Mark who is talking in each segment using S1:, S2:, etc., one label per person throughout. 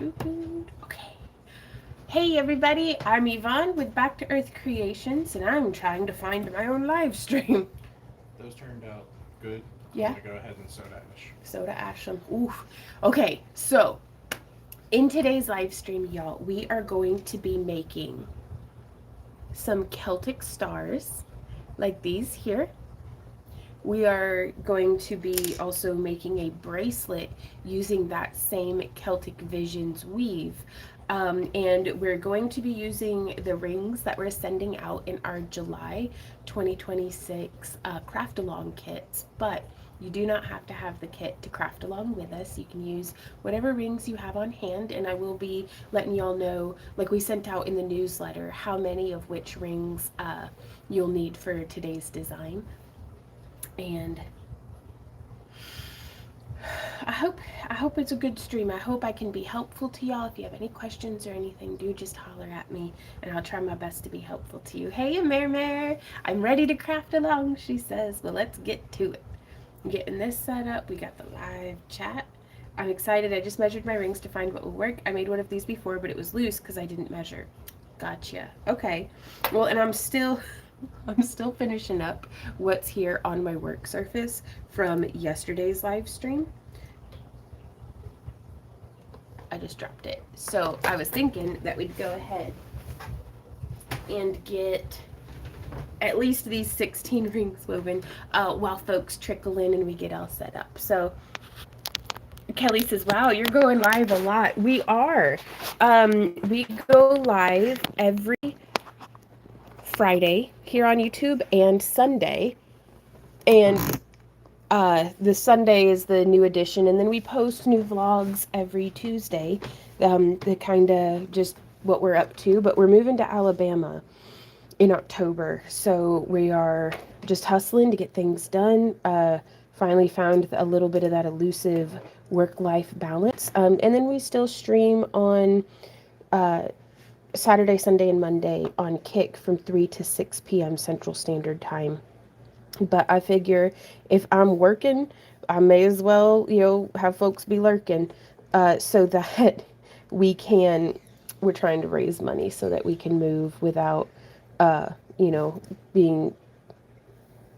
S1: Okay. Hey everybody, I'm Yvonne with Back to Earth Creations, and I'm trying to find my own live stream.
S2: Those turned out good. I'm
S1: Yeah,
S2: gonna go ahead and soda ash.
S1: soda ashlam. Oof. Okay, so in today's live stream, y'all, we are going to be making some Celtic stars like these here. We are going to be also making a bracelet using that same Celtic Visions weave. And we're going to be using the rings that we're sending out in our July 2026 craft along kits. But you do not have to have the kit to craft along with us. You can use whatever rings you have on hand, and I will be letting y'all know, like we sent out in the newsletter, how many of which rings you'll need for today's design. And I hope I hope it's a good stream. I hope I can be helpful to y'all. If you have any questions or anything, do just holler at me and I'll try my best to be helpful to you. Hey Mare, I'm ready to craft along, she says. Well, let's get to it. I'm getting this set up. We got the live chat. I'm excited. I just measured my rings to find what will work. I made one of these before, but it was loose because I didn't measure. Gotcha. Okay. Well, and I'm still finishing up what's here on my work surface from yesterday's live stream. I just dropped it. So I was thinking that we'd go ahead and get at least these 16 rings woven while folks trickle in and we get all set up. So Kelly says, wow, you're going live a lot. We are. We go live every Friday here on YouTube and Sunday. And the Sunday is the new edition, and then we post new vlogs every Tuesday. The kind of just what we're up to, but we're moving to Alabama in October, so we are just hustling to get things done. Finally found a little bit of that elusive work-life balance, and then we still stream on uh, Saturday, Sunday, and Monday on Kick from 3 to 6 p.m. Central Standard Time. But I figure if I'm working, I may as well, have folks be lurking, so that we can, we're trying to raise money so that we can move without, uh, being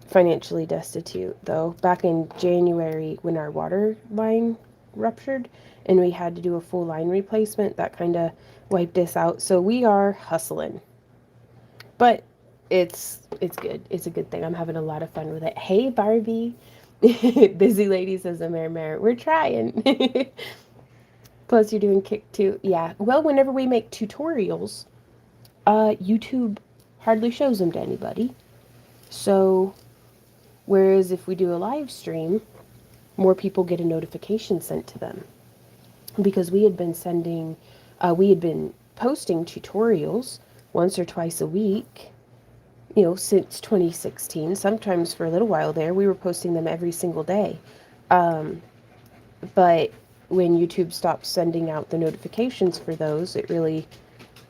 S1: financially destitute. Though back in January when our water line ruptured and we had to do a full line replacement, that kind of wiped us out. So we are hustling. But it's good. It's a good thing. I'm having a lot of fun with it. Hey Barbie. Busy lady says a mare. We're trying. Plus you're doing Kick too. Yeah. Well, whenever we make tutorials, YouTube hardly shows them to anybody. So whereas if we do a live stream, more people get a notification sent to them. Because we had been posting tutorials once or twice a week, since 2016. Sometimes for a little while there, we were posting them every single day. But when YouTube stopped sending out the notifications for those, it really,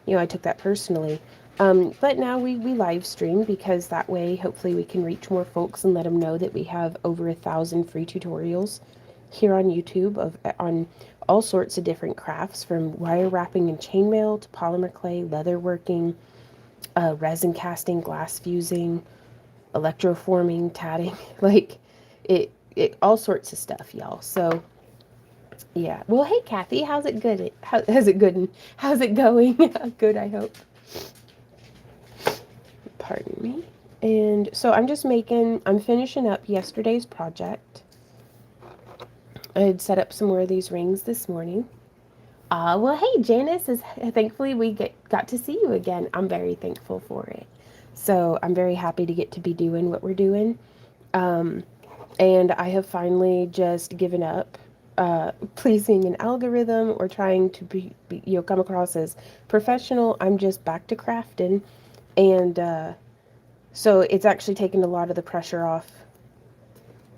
S1: I took that personally. But now we live stream because that way, hopefully, we can reach more folks and let them know that we have over 1,000 free tutorials here on YouTube on all sorts of different crafts, from wire wrapping and chainmail to polymer clay, leather working, resin casting, glass fusing, electroforming, tatting, like it all sorts of stuff, y'all. So yeah. Well, hey Kathy, how's it good? How's it good? How's it going? Good, I hope. Pardon me. And so I'm finishing up yesterday's project. I had set up some more of these rings this morning. Well, hey, Janice is. Thankfully, got to see you again. I'm very thankful for it. So I'm very happy to get to be doing what we're doing. And I have finally just given up pleasing an algorithm or trying to come across as professional. I'm just back to crafting, and so it's actually taken a lot of the pressure off,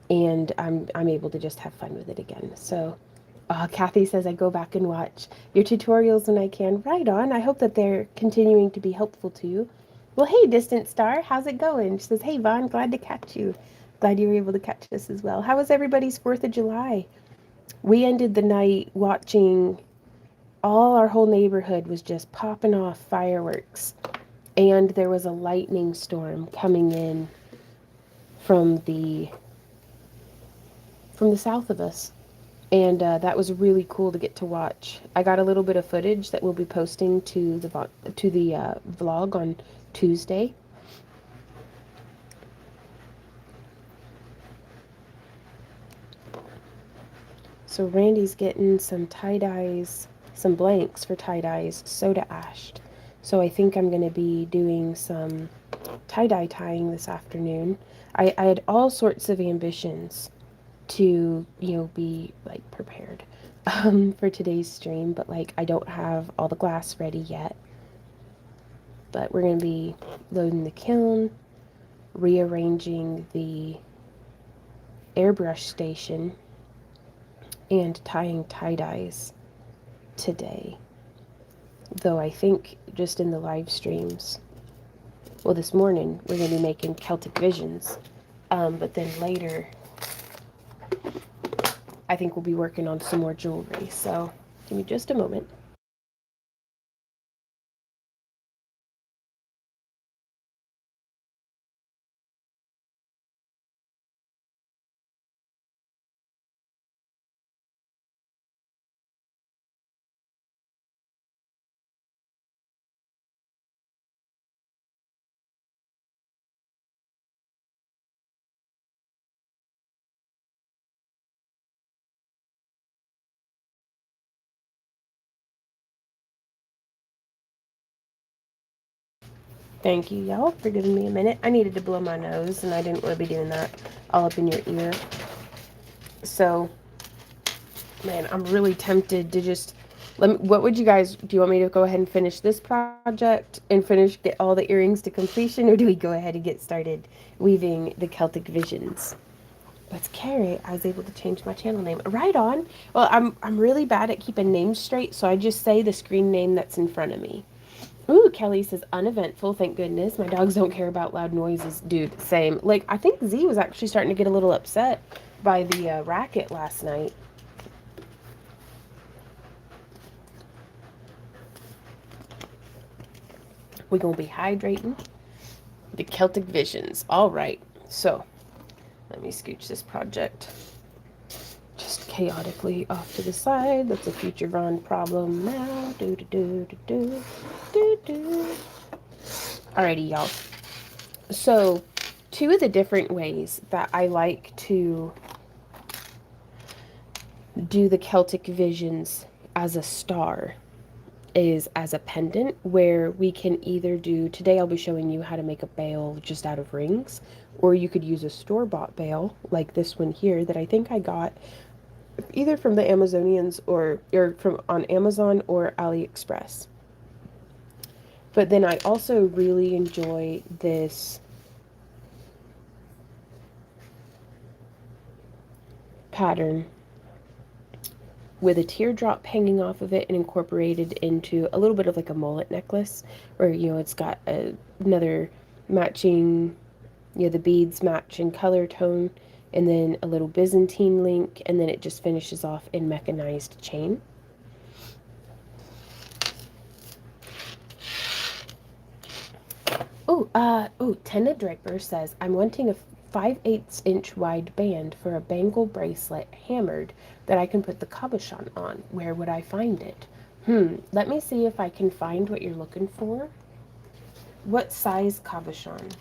S1: and I'm able to just have fun with it again. So. Kathy says I go back and watch your tutorials when I can. Right on. I hope that they're continuing to be helpful to you. Well, hey, Distant Star, how's it going? She says, hey, Vaughn, glad to catch you. Glad you were able to catch us as well. How was everybody's 4th of July? We ended the night watching our whole neighborhood was just popping off fireworks. And there was a lightning storm coming in from the south of us. And that was really cool to get to watch. I got a little bit of footage that we'll be posting to the vlog on Tuesday. So Randy's getting some tie-dyes, some blanks for tie-dyes, soda ashed. So I think I'm going to be doing some tie-dye tying this afternoon. I had all sorts of ambitions to, be like prepared for today's stream, but like I don't have all the glass ready yet. But we're going to be loading the kiln, rearranging the airbrush station, and tying tie-dyes today. Though I think just in the live streams, well, this morning we're going to be making Celtic Visions, but then later I think we'll be working on some more jewelry. So give me just a moment. Thank you, y'all, for giving me a minute. I needed to blow my nose, and I didn't want to be doing that all up in your ear. So, man, I'm really tempted to just... what would you guys... Do you want me to go ahead and finish this project and get all the earrings to completion, or do we go ahead and get started weaving the Celtic Visions? Let's carry. I was able to change my channel name. Right on. Well, I'm really bad at keeping names straight, so I just say the screen name that's in front of me. Ooh, Kelly says uneventful, thank goodness. My dogs don't care about loud noises. Dude, same. Like, I think Z was actually starting to get a little upset by the racket last night. We're going to be hydrating the Celtic Visions. All right. So, let me scooch this project just chaotically off to the side. That's a future Ron problem now. Alrighty, y'all. So, two of the different ways that I like to do the Celtic Visions as a star is as a pendant, where we can either do, today I'll be showing you how to make a bail just out of rings, or you could use a store-bought bail like this one here that I think I got either from the Amazonians or from on Amazon or AliExpress. But then I also really enjoy this pattern with a teardrop hanging off of it and incorporated into a little bit of like a mullet necklace, where, it's got another matching, the beads match in color tone, and then a little Byzantine link, and then it just finishes off in mechanized chain. Tenna Draper says, I'm wanting a 5/8 inch wide band for a bangle bracelet hammered that I can put the cabochon on. Where would I find it? Let me see if I can find what you're looking for. What size cabochon?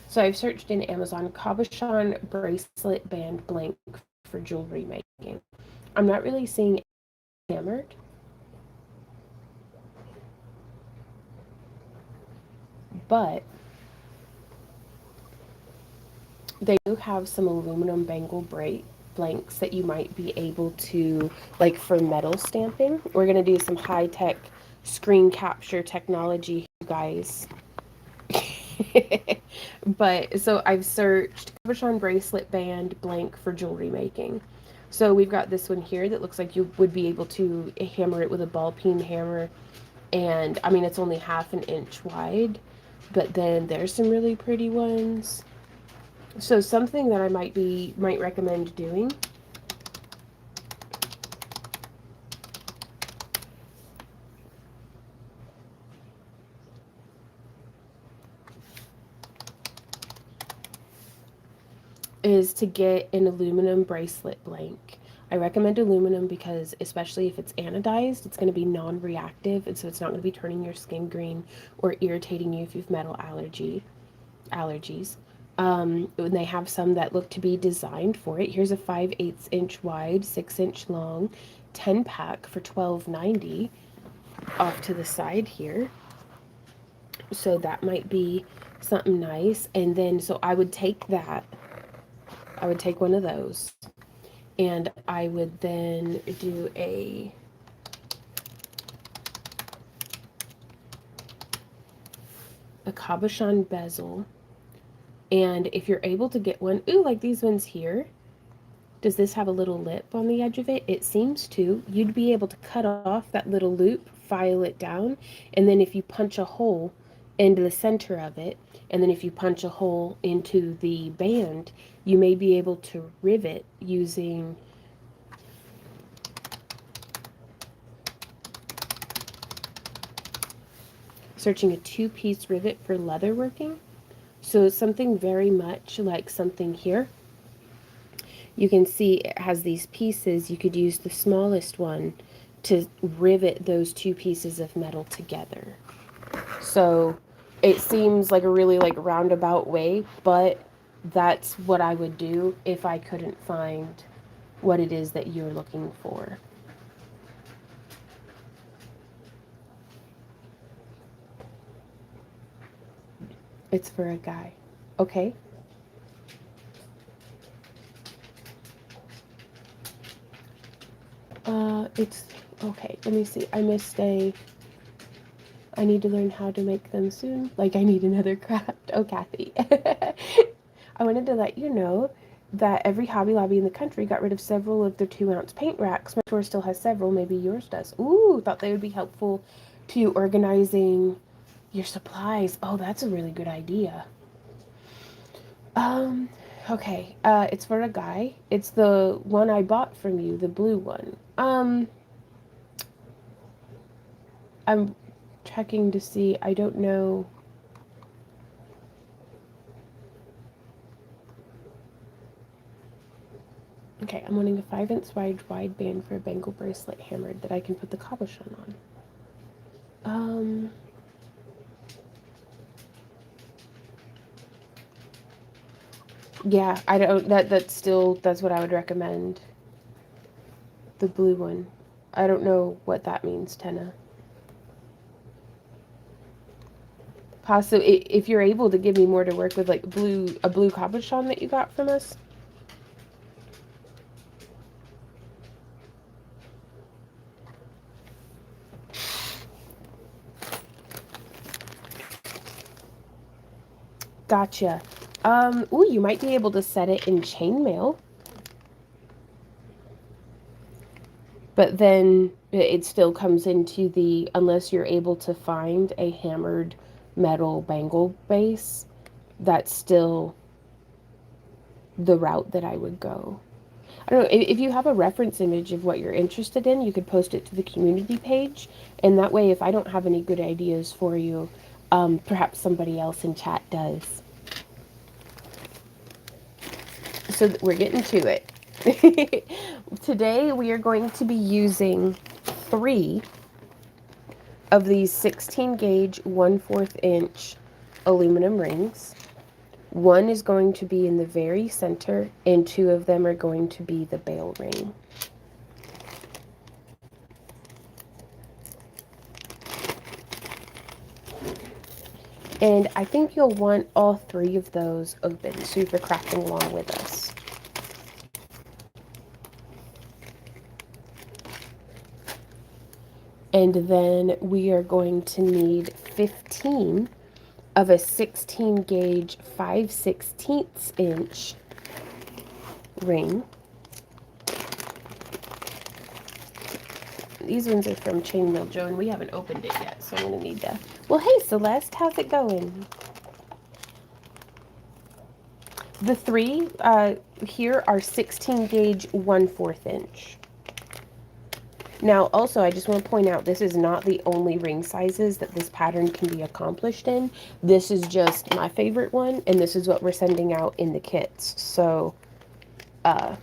S1: So I've searched in Amazon cabochon bracelet band blank for jewelry making. I'm not really seeing hammered. But they do have some aluminum bangle blanks that you might be able to, like for metal stamping. We're going to do some high-tech screen capture technology, you guys. But so I've searched cabochon bracelet band blank for jewelry making. So we've got this one here that looks like you would be able to hammer it with a ball peen hammer. And I mean, it's only 1/2 inch wide. But then there's some really pretty ones. So something that I might recommend doing is to get an aluminum bracelet blank. I recommend aluminum because, especially if it's anodized, it's going to be non-reactive, and so it's not going to be turning your skin green or irritating you if you've metal allergies. And they have some that look to be designed for it. Here's a 5/8 inch wide, 6-inch long, 10 pack for $12.90 off to the side here. So that might be something nice. And then, so I would take that. I would take one of those. And I would then do a cabochon bezel. And if you're able to get one, ooh, like these ones here, does this have a little lip on the edge of it? It seems to. You'd be able to cut off that little loop, file it down, and then if you punch a hole into the center of it, and then if you punch a hole into the band, you may be able to rivet using searching a 2-piece rivet for leather working. So something very much like something here. You can see it has these pieces. You could use the smallest one to rivet those 2 pieces of metal together. So it seems like a really like roundabout way, but that's what I would do if I couldn't find what it is that you're looking for. It's for a guy. Okay. It's okay. Let me see. I missed a. I need to learn how to make them soon. Like I need another craft. Oh, Kathy. I wanted to let you know that every Hobby Lobby in the country got rid of several of their 2-ounce paint racks. My store still has several. Maybe yours does. Ooh, thought they would be helpful to organizing your supplies. Oh, that's a really good idea. Okay. It's for a guy. It's the one I bought from you, the blue one. I'm checking to see. I don't know. Okay, I'm wanting a 5-inch wide band for a bangle bracelet hammered that I can put the cabochon on. Yeah, I don't, that's what I would recommend. The blue one. I don't know what that means, Tenna. Possibly, if you're able to give me more to work with, like a blue cabochon that you got from us. Gotcha. Ooh, you might be able to set it in chainmail. But then it still comes into the, unless you're able to find a hammered metal bangle base, that's still the route that I would go. I don't know, if you have a reference image of what you're interested in, you could post it to the community page, and that way if I don't have any good ideas for you, perhaps somebody else in chat does. So we're getting to it. Today we are going to be using 3 of these 16 gauge 1/4 inch aluminum rings. One is going to be in the very center, and 2 of them are going to be the bail ring. And I think you'll want all 3 of those open, so you're crafting along with us. And then we are going to need 15 of a 16 gauge 5/16 inch ring. These ones are from Chainmail Joe, and we haven't opened it yet, so I'm going to need to... Well, hey, Celeste, how's it going? The 3 here are 16 gauge 1/4 inch. Now, also, I just want to point out, this is not the only ring sizes that this pattern can be accomplished in. This is just my favorite one, and this is what we're sending out in the kits. So, so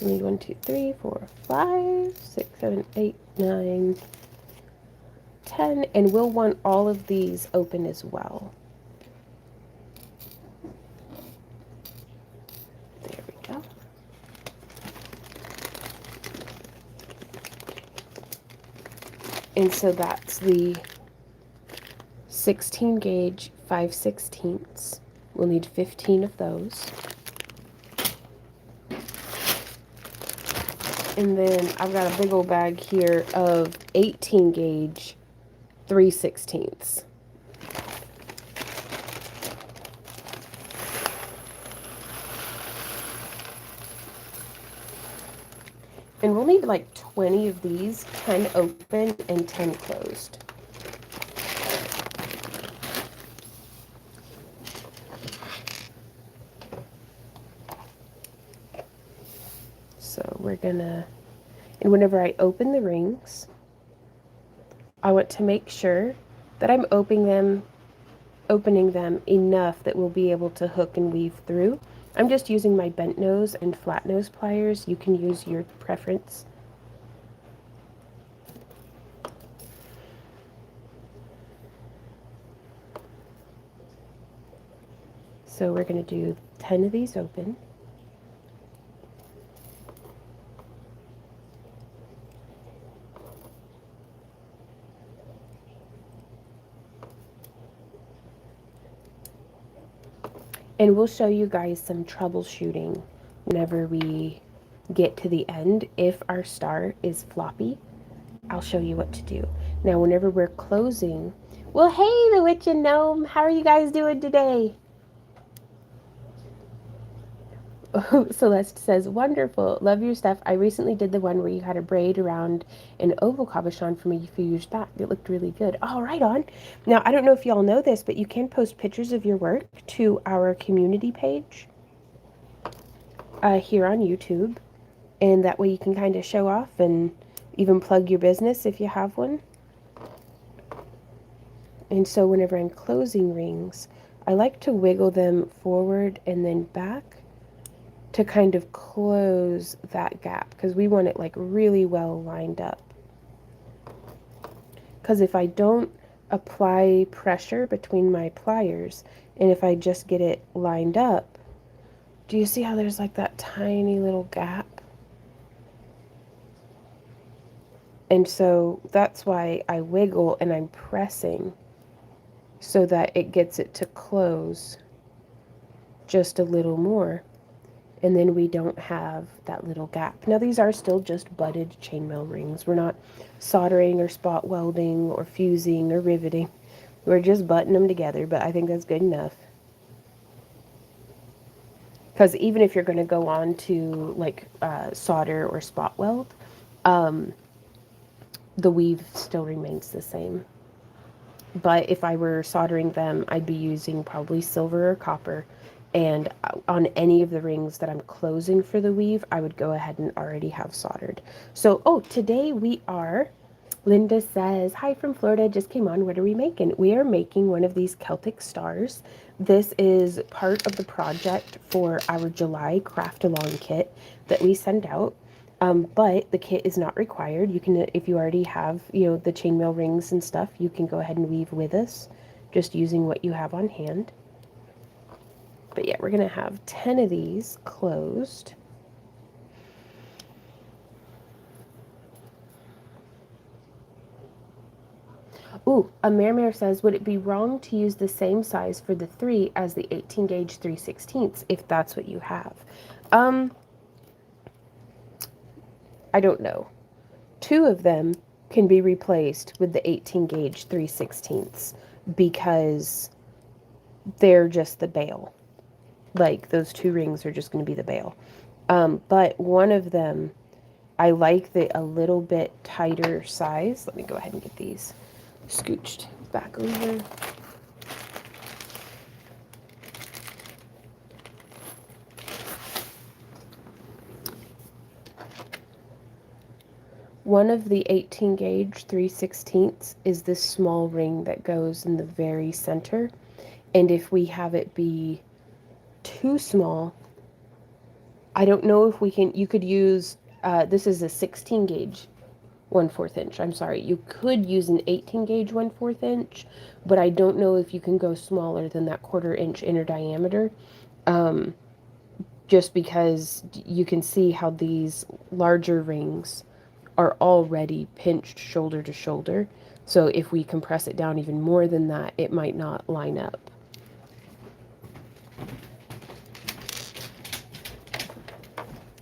S1: we need 1, 2, 3, 4, 5, 6, 7, 8, 9, 10, and we'll want all of these open as well. There we go. And so that's the 16 gauge 5/16. We'll need 15 of those. And then I've got a big old bag here of 18 gauge 3/16. And we'll need like 20 of these, 10 open and 10 closed. So we're gonna, and whenever I open the rings, I want to make sure that I'm opening them enough that we'll be able to hook and weave through. I'm just using my bent nose and flat nose pliers. You can use your preference. So we're going to do 10 of these open. And we'll show you guys some troubleshooting whenever we get to the end. If our star is floppy, I'll show you what to do. Now, whenever we're closing, well, hey, the witch and gnome, how are you guys doing today? Celeste says, wonderful, love your stuff. I recently did the one where you had a braid around an oval cabochon for me a few years back. It looked really good. Oh, right on. Now, I don't know if y'all know this, but you can post pictures of your work to our community page here on YouTube. And that way you can kind of show off and even plug your business if you have one. And so whenever I'm closing rings, I like to wiggle them forward and then back to kind of close that gap, because we want it like really well lined up. Because if I don't apply pressure between my pliers, and if I just get it lined up, do you see how there's like that tiny little gap? And so that's why I wiggle and I'm pressing so that it gets it to close just a little more. And then we don't have that little gap. Now, these are still just butted chainmail rings. We're not soldering or spot welding or fusing or riveting. We're just butting them together, but I think that's good enough. Because even if you're going to go on to like solder or spot weld, the weave still remains the same. But if I were soldering them, I'd be using probably silver or copper. And on any of the rings that I'm closing for the weave, I would go ahead and already have soldered. So, oh, today we are, Linda says, hi from Florida, just came on, what are we making? We are making one of these Celtic stars. This is part of the project for our July craft along kit that we send out. But the kit is not required. You can, if you already have, you know, the chainmail rings and stuff, you can go ahead and weave with us, just using what you have on hand. But yeah, we're going to have 10 of these closed. Ooh, a Mare says, would it be wrong to use the same size for the 3 as the 18 gauge 3/16 if that's what you have? I don't know. 2 of them can be replaced with the 18 gauge 3/16 because they're just the bail. Like, those 2 rings are just going to be the bail. But one of them, I like the a little bit tighter size. Let me go ahead and get these scooched back over. one of the 18 gauge 3/16 is this small ring that goes in the very center. And if we have it be too small, I don't know if we can, you could use, this is a 16 gauge 1/4 inch. I'm sorry. You could use an 18 gauge 1/4 inch, but I don't know if you can go smaller than that 1/4 inch inner diameter. Just because you can see how these larger rings are already pinched shoulder to shoulder. So if we compress it down even more than that, it might not line up.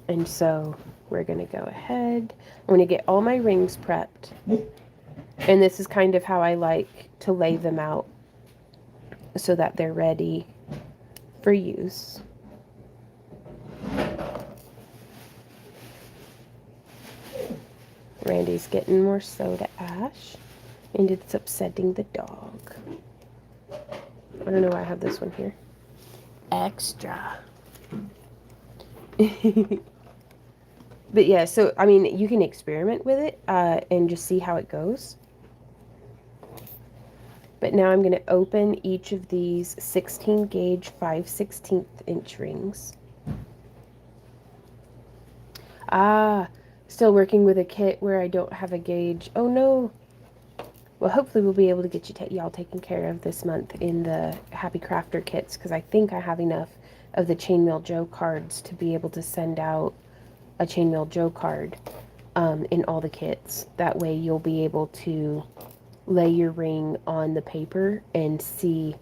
S1: And so we're going to go ahead. I'm going to get all my rings prepped. And this is kind of how I like to lay them out so that they're ready for use. Randy's getting more soda ash, and it's upsetting the dog. I don't know why I have this one here. Extra. But yeah, so, I mean, you can experiment with it and just see how it goes. But now I'm going to open each of these 16 gauge 5/16 inch rings. Still working with a kit where I don't have a gauge. Oh no. Well, hopefully we'll be able to get y'all taken care of this month in the Happy Crafter kits, because I think I have enough of the Chainmail Joe cards to be able to send out a Chainmail Joe card in all the kits. That way you'll be able to lay your ring on the paper and see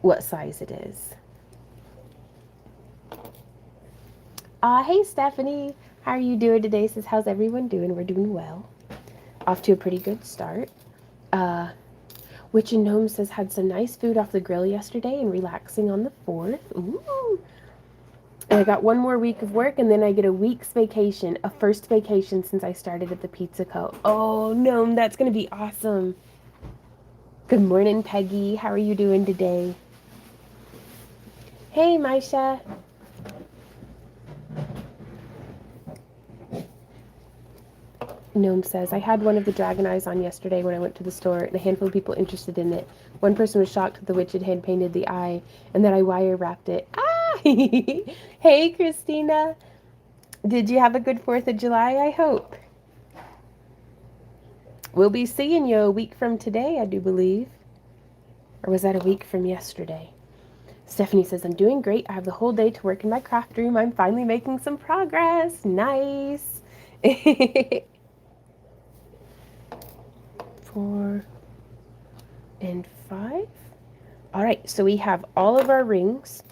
S1: what size it is. Hey Stephanie, how are you doing today? Says, how's everyone doing? We're doing well. Off to a pretty good start. Witch and Gnome says, had some nice food off the grill yesterday and relaxing on the 4th. Ooh. And I got one more week of work, and then I get a week's vacation, a first vacation since I started at the Pizza Co. Oh, Gnome, that's going to be awesome. Good morning, Peggy. How are you doing today? Hey, Maisha. Gnome says, I had one of the dragon eyes on yesterday when I went to the store, and a handful of people interested in it. One person was shocked that the witch had hand painted the eye, and that I wire wrapped it. Ah! Hey, Christina. Did you have a good 4th of July, I hope? We'll be seeing you a week from today, I do believe. Or was that a week from yesterday? Stephanie says, I'm doing great. I have the whole day to work in my craft room. I'm finally making some progress. Nice. 4 and 5. All right, so we have all of our rings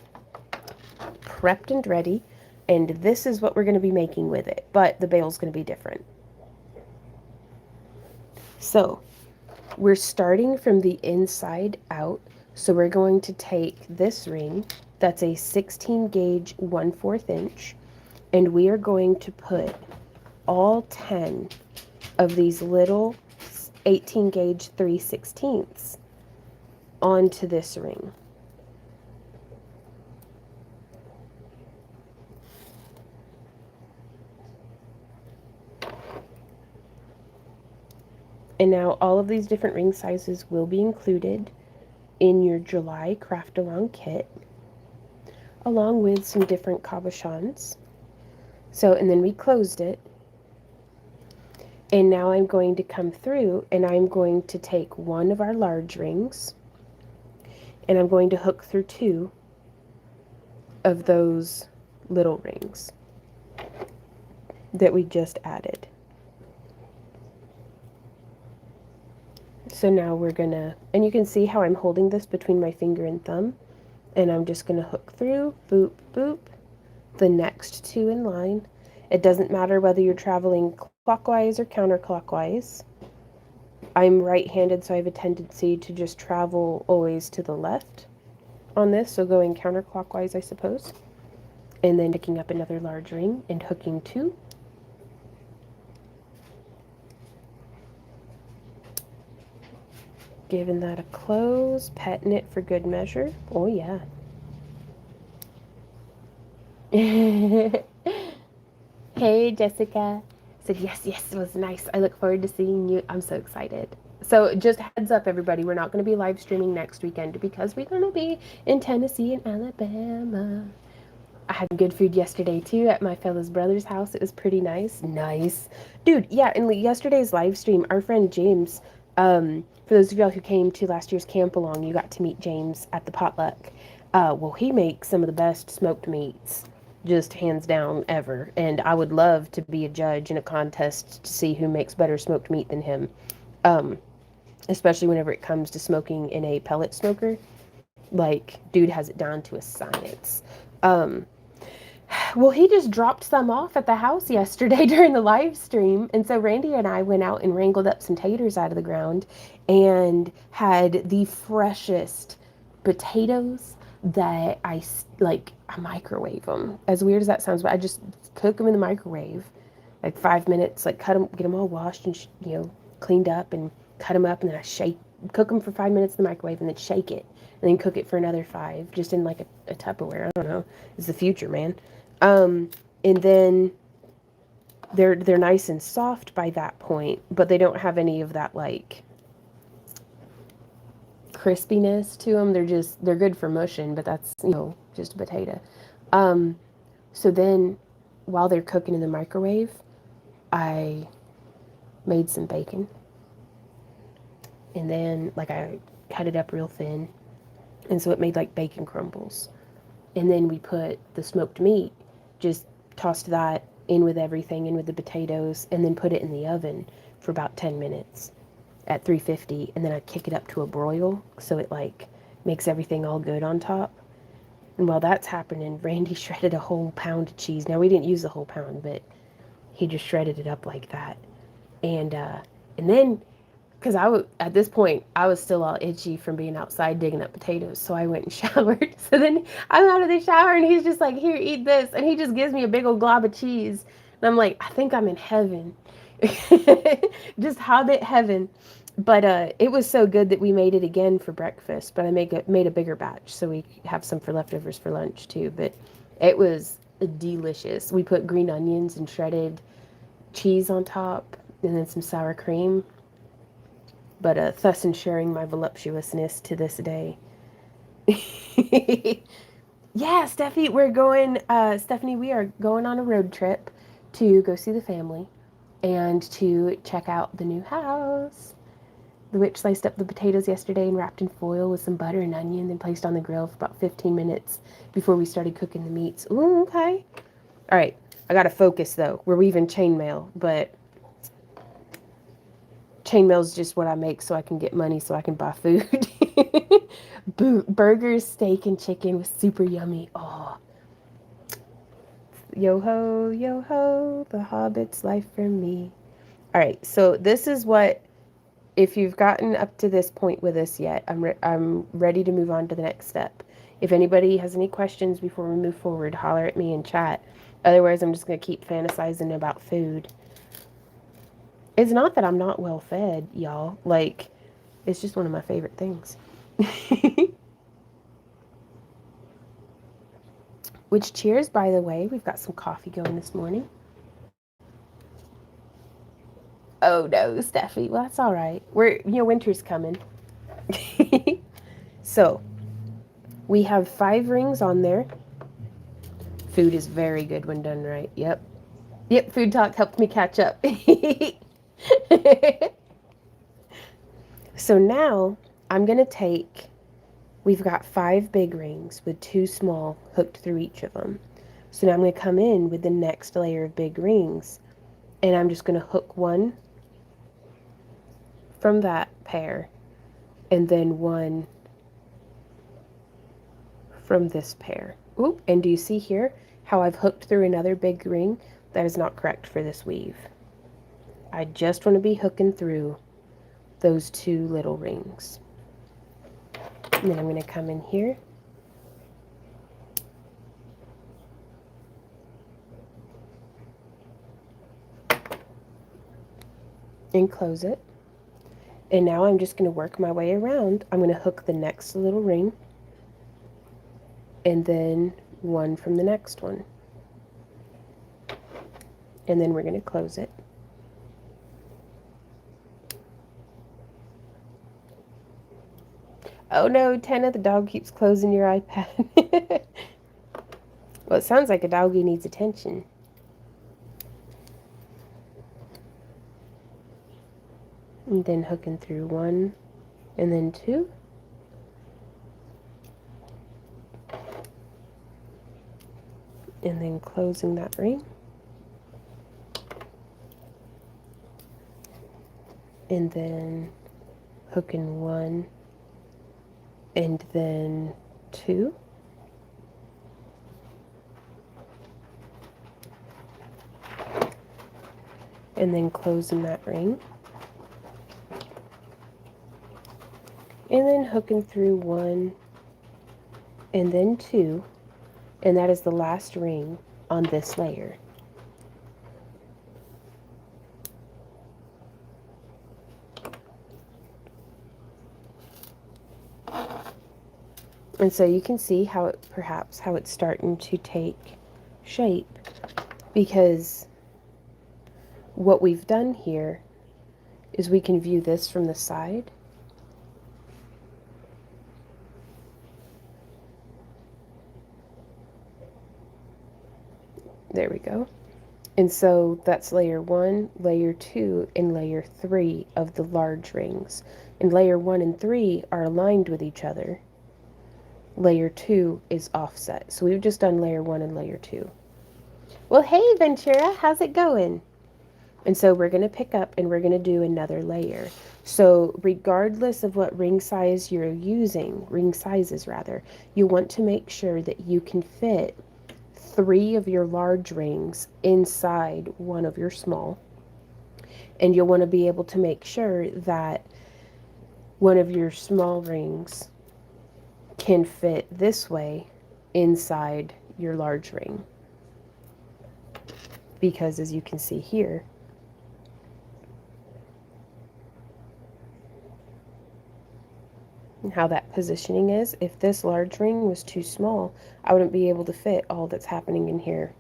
S1: prepped and ready, and this is what we're going to be making with it, but the bail's going to be different. So we're starting from the inside out, so we're going to take this ring that's a 16 gauge 1/4 inch, and we are going to put all 10 of these little 18 gauge 3/16 onto this ring. And now all of these different ring sizes will be included in your July craft along kit, along with some different cabochons. So, and then we closed it. And now I'm going to come through and I'm going to take one of our large rings and I'm going to hook through 2 of those little rings that we just added. So now we're gonna, and you can see how I'm holding this between my finger and thumb, and I'm just gonna hook through, boop, boop, the next 2 in line. It doesn't matter whether you're traveling clockwise or counterclockwise. I'm right-handed, so I have a tendency to just travel always to the left on this, so going counterclockwise, I suppose. And then picking up another large ring and hooking 2. Giving that a close, petting it for good measure. Oh, yeah. Hey, Jessica. said, yes, it was nice. I look forward to seeing you. I'm so excited. So just heads up, everybody, we're not going to be live streaming next weekend because we're going to be in Tennessee and Alabama. I had good food yesterday, too, at my fella's brother's house. It was pretty nice. Nice. Dude, yeah, in yesterday's live stream, our friend James, for those of y'all who came to last year's camp along, you got to meet James at the potluck. Well, he makes some of the best smoked meats, just hands down, ever. And I would love to be a judge in a contest to see who makes better smoked meat than him. Especially whenever it comes to smoking in a pellet smoker. Like, dude has it down to a science. Well, he just dropped some off at the house yesterday during the live stream. And so Randy and I went out and wrangled up some taters out of the ground and had the freshest potatoes that I microwave them. As weird as that sounds, but I just cook them in the microwave, like 5 minutes, like cut them, get them all washed and, cleaned up and cut them up. And then I cook them for 5 minutes in the microwave and then shake it. And then cook it for another 5, just in like a Tupperware. I don't know. It's the future, man. And then they're nice and soft by that point, but they don't have any of that like crispiness to them. They're good for mushing, but that's, just a potato. So then while they're cooking in the microwave, I made some bacon. And then I cut it up real thin. And so it made like bacon crumbles. And then we put the smoked meat, just tossed that in with everything, in with the potatoes, and then put it in the oven for about 10 minutes at 350. And then I kick it up to a broil so it makes everything all good on top. And while that's happening, Randy shredded a whole pound of cheese. Now, we didn't use the whole pound, but he just shredded it up like that. And then, because at this point, I was still all itchy from being outside digging up potatoes, so I went and showered. So then I'm out of the shower, and he's just like, here, eat this. And he just gives me a big old glob of cheese. And I'm like, I think I'm in heaven. Just Hobbit heaven. But it was so good that we made it again for breakfast, but I made a bigger batch so we have some for leftovers for lunch too. But it was delicious. We put green onions and shredded cheese on top and then some sour cream. But thus ensuring my voluptuousness to this day. Yeah, Stephanie, we are going on a road trip to go see the family and to check out the new house. The witch sliced up the potatoes yesterday and wrapped in foil with some butter and onion, then placed on the grill for about 15 minutes before we started cooking the meats. Ooh, okay. All right, I gotta focus though. We're weaving chainmail, but chainmail is just what I make so I can get money so I can buy food. Burgers, steak, and chicken was super yummy. Oh. Yo ho, the Hobbit's life for me. All right, so this is what, if you've gotten up to this point with us yet, I'm ready to move on to the next step. If anybody has any questions before we move forward, holler at me in chat. Otherwise, I'm just going to keep fantasizing about food. It's not that I'm not well fed, y'all. It's just one of my favorite things. Which, cheers, by the way. We've got some coffee going this morning. Oh, no, Steffi. Well, that's all right. Winter's coming. So, we have 5 rings on there. Food is very good when done right. Yep, food talk helped me catch up. So now I'm going to we've got 5 big rings with 2 small hooked through each of them. So now I'm going to come in with the next layer of big rings, and I'm just going to hook one from that pair, and then one from this pair. Oop, and do you see here how I've hooked through another big ring? That is not correct for this weave. I just want to be hooking through those 2 little rings. And then I'm going to come in here and close it. And now I'm just going to work my way around. I'm going to hook the next little ring and then one from the next one. And then we're going to close it. Oh no, Tenna, the dog keeps closing your iPad. Well, it sounds like a doggy needs attention. And then hooking through 1 and then 2. And then closing that ring. And then hooking 1 and then 2. And then closing that ring. And then hooking through 1 and then 2. And that is the last ring on this layer. And so you can see how it perhaps how it's starting to take shape, because what we've done here is we can view this from the side. There we go. And so that's layer 1, layer 2, and layer 3 of the large rings. And layer 1 and 3 are aligned with each other. Layer 2 is offset. So we've just done layer 1 and layer 2. Well, hey, Ventura, how's it going? And so we're going to pick up and we're going to do another layer. So regardless of what ring size you're using, ring sizes rather, you want to make sure that you can fit 3 of your large rings inside 1 of your small. And you'll want to be able to make sure that 1 of your small rings can fit this way inside your large ring. Because as you can see here, and how that positioning is, if this large ring was too small, I wouldn't be able to fit all that's happening in here.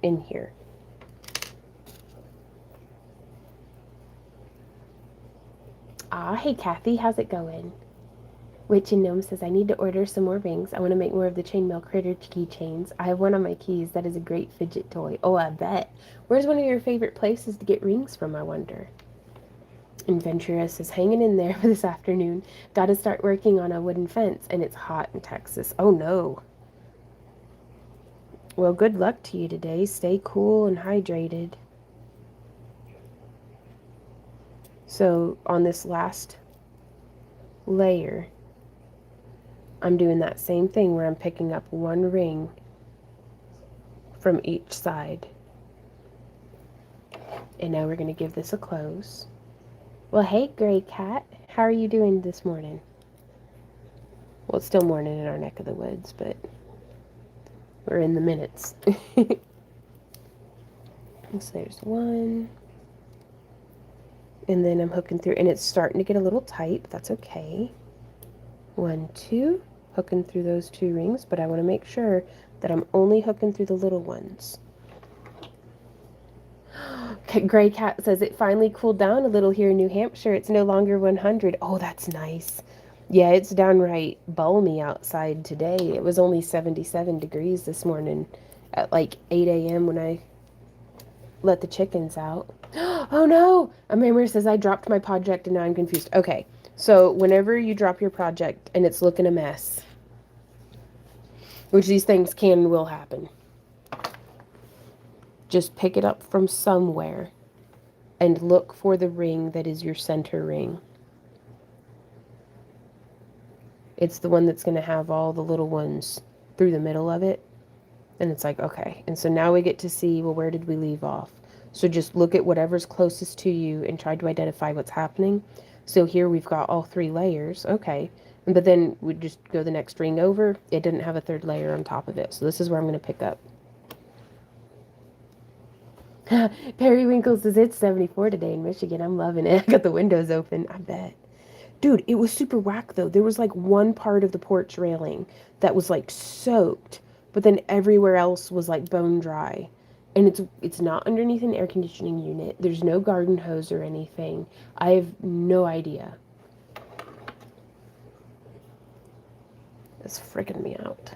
S1: Ah, hey Kathy, how's it going? Witch and Gnome says, I need to order some more rings. I want to make more of the chainmail critter keychains. I have one on my keys. That is a great fidget toy. Oh, I bet. Where's one of your favorite places to get rings from, I wonder? And Ventura says, hanging in there for this afternoon. Got to start working on a wooden fence, and it's hot in Texas. Oh, no. Well, good luck to you today. Stay cool and hydrated. So on this last layer, I'm doing that same thing where I'm picking up 1 ring from each side. And now we're going to give this a close. Well, hey, Gray Cat. How are you doing this morning? Well, it's still morning in our neck of the woods, but we're in the minutes. So there's 1. And then I'm hooking through, and it's starting to get a little tight, but that's okay. 1, 2. Hooking through those 2 rings, but I want to make sure that I'm only hooking through the little ones. Gray Cat says it finally cooled down a little here in New Hampshire. It's no longer 100. Oh, that's nice. Yeah, it's downright balmy outside today. It was only 77 degrees this morning at like 8 a.m. when I let the chickens out. Oh no! A member says I dropped my project and now I'm confused. Okay, so whenever you drop your project and it's looking a mess, which these things can and will happen, just pick it up from somewhere and look for the ring that is your center ring. It's the one that's going to have all the little ones through the middle of it. And it's like, okay. And so now we get to see, well, where did we leave off? So just look at whatever's closest to you and try to identify what's happening. So here we've got all 3 layers. Okay. But then we just go the next ring over. It didn't have a 3rd layer on top of it. So this is where I'm going to pick up. Periwinkle says it's 74 today in Michigan. I'm loving it. I got the windows open. I bet. Dude, it was super whack though. There was like one part of the porch railing that was like soaked, but then everywhere else was like bone dry. And it's not underneath an air conditioning unit. There's no garden hose or anything. I have no idea. is freaking me out.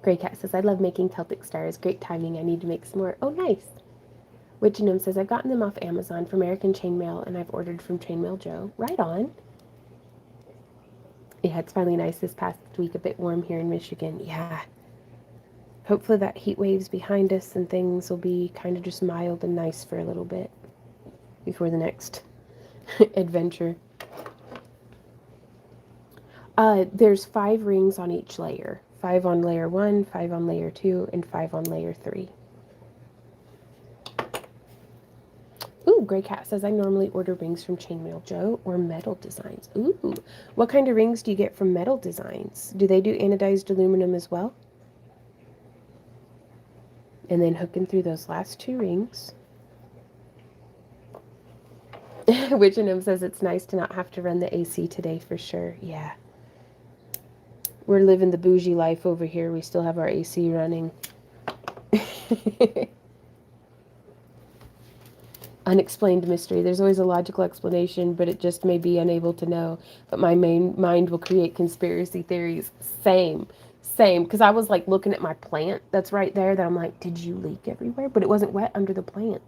S1: Grey Cat says, I love making Celtic stars. Great timing. I need to make some more. Oh, nice. Witchy Gnome says, I've gotten them off Amazon from American Chainmail, and I've ordered from Chainmail Joe. Right on. Yeah, it's finally nice this past week. A bit warm here in Michigan. Yeah. Hopefully that heat wave's behind us and things will be kind of just mild and nice for a little bit before the next adventure. There's 5 rings on each layer. 5 on layer 1, 5 on layer 2, and 5 on layer 3. Ooh, Grey Cat says, I normally order rings from Chainmail Joe or Metal Designs. Ooh, what kind of rings do you get from Metal Designs? Do they do anodized aluminum as well? And then hooking through those last 2 rings. Witchenham says, it's nice to not have to run the AC today for sure. Yeah. We're living the bougie life over here. We still have our AC running. Unexplained mystery. There's always a logical explanation, but it just may be unable to know. But my main mind will create conspiracy theories. Same. Because I was like looking at my plant that's right there that I'm like, did you leak everywhere? But it wasn't wet under the plant.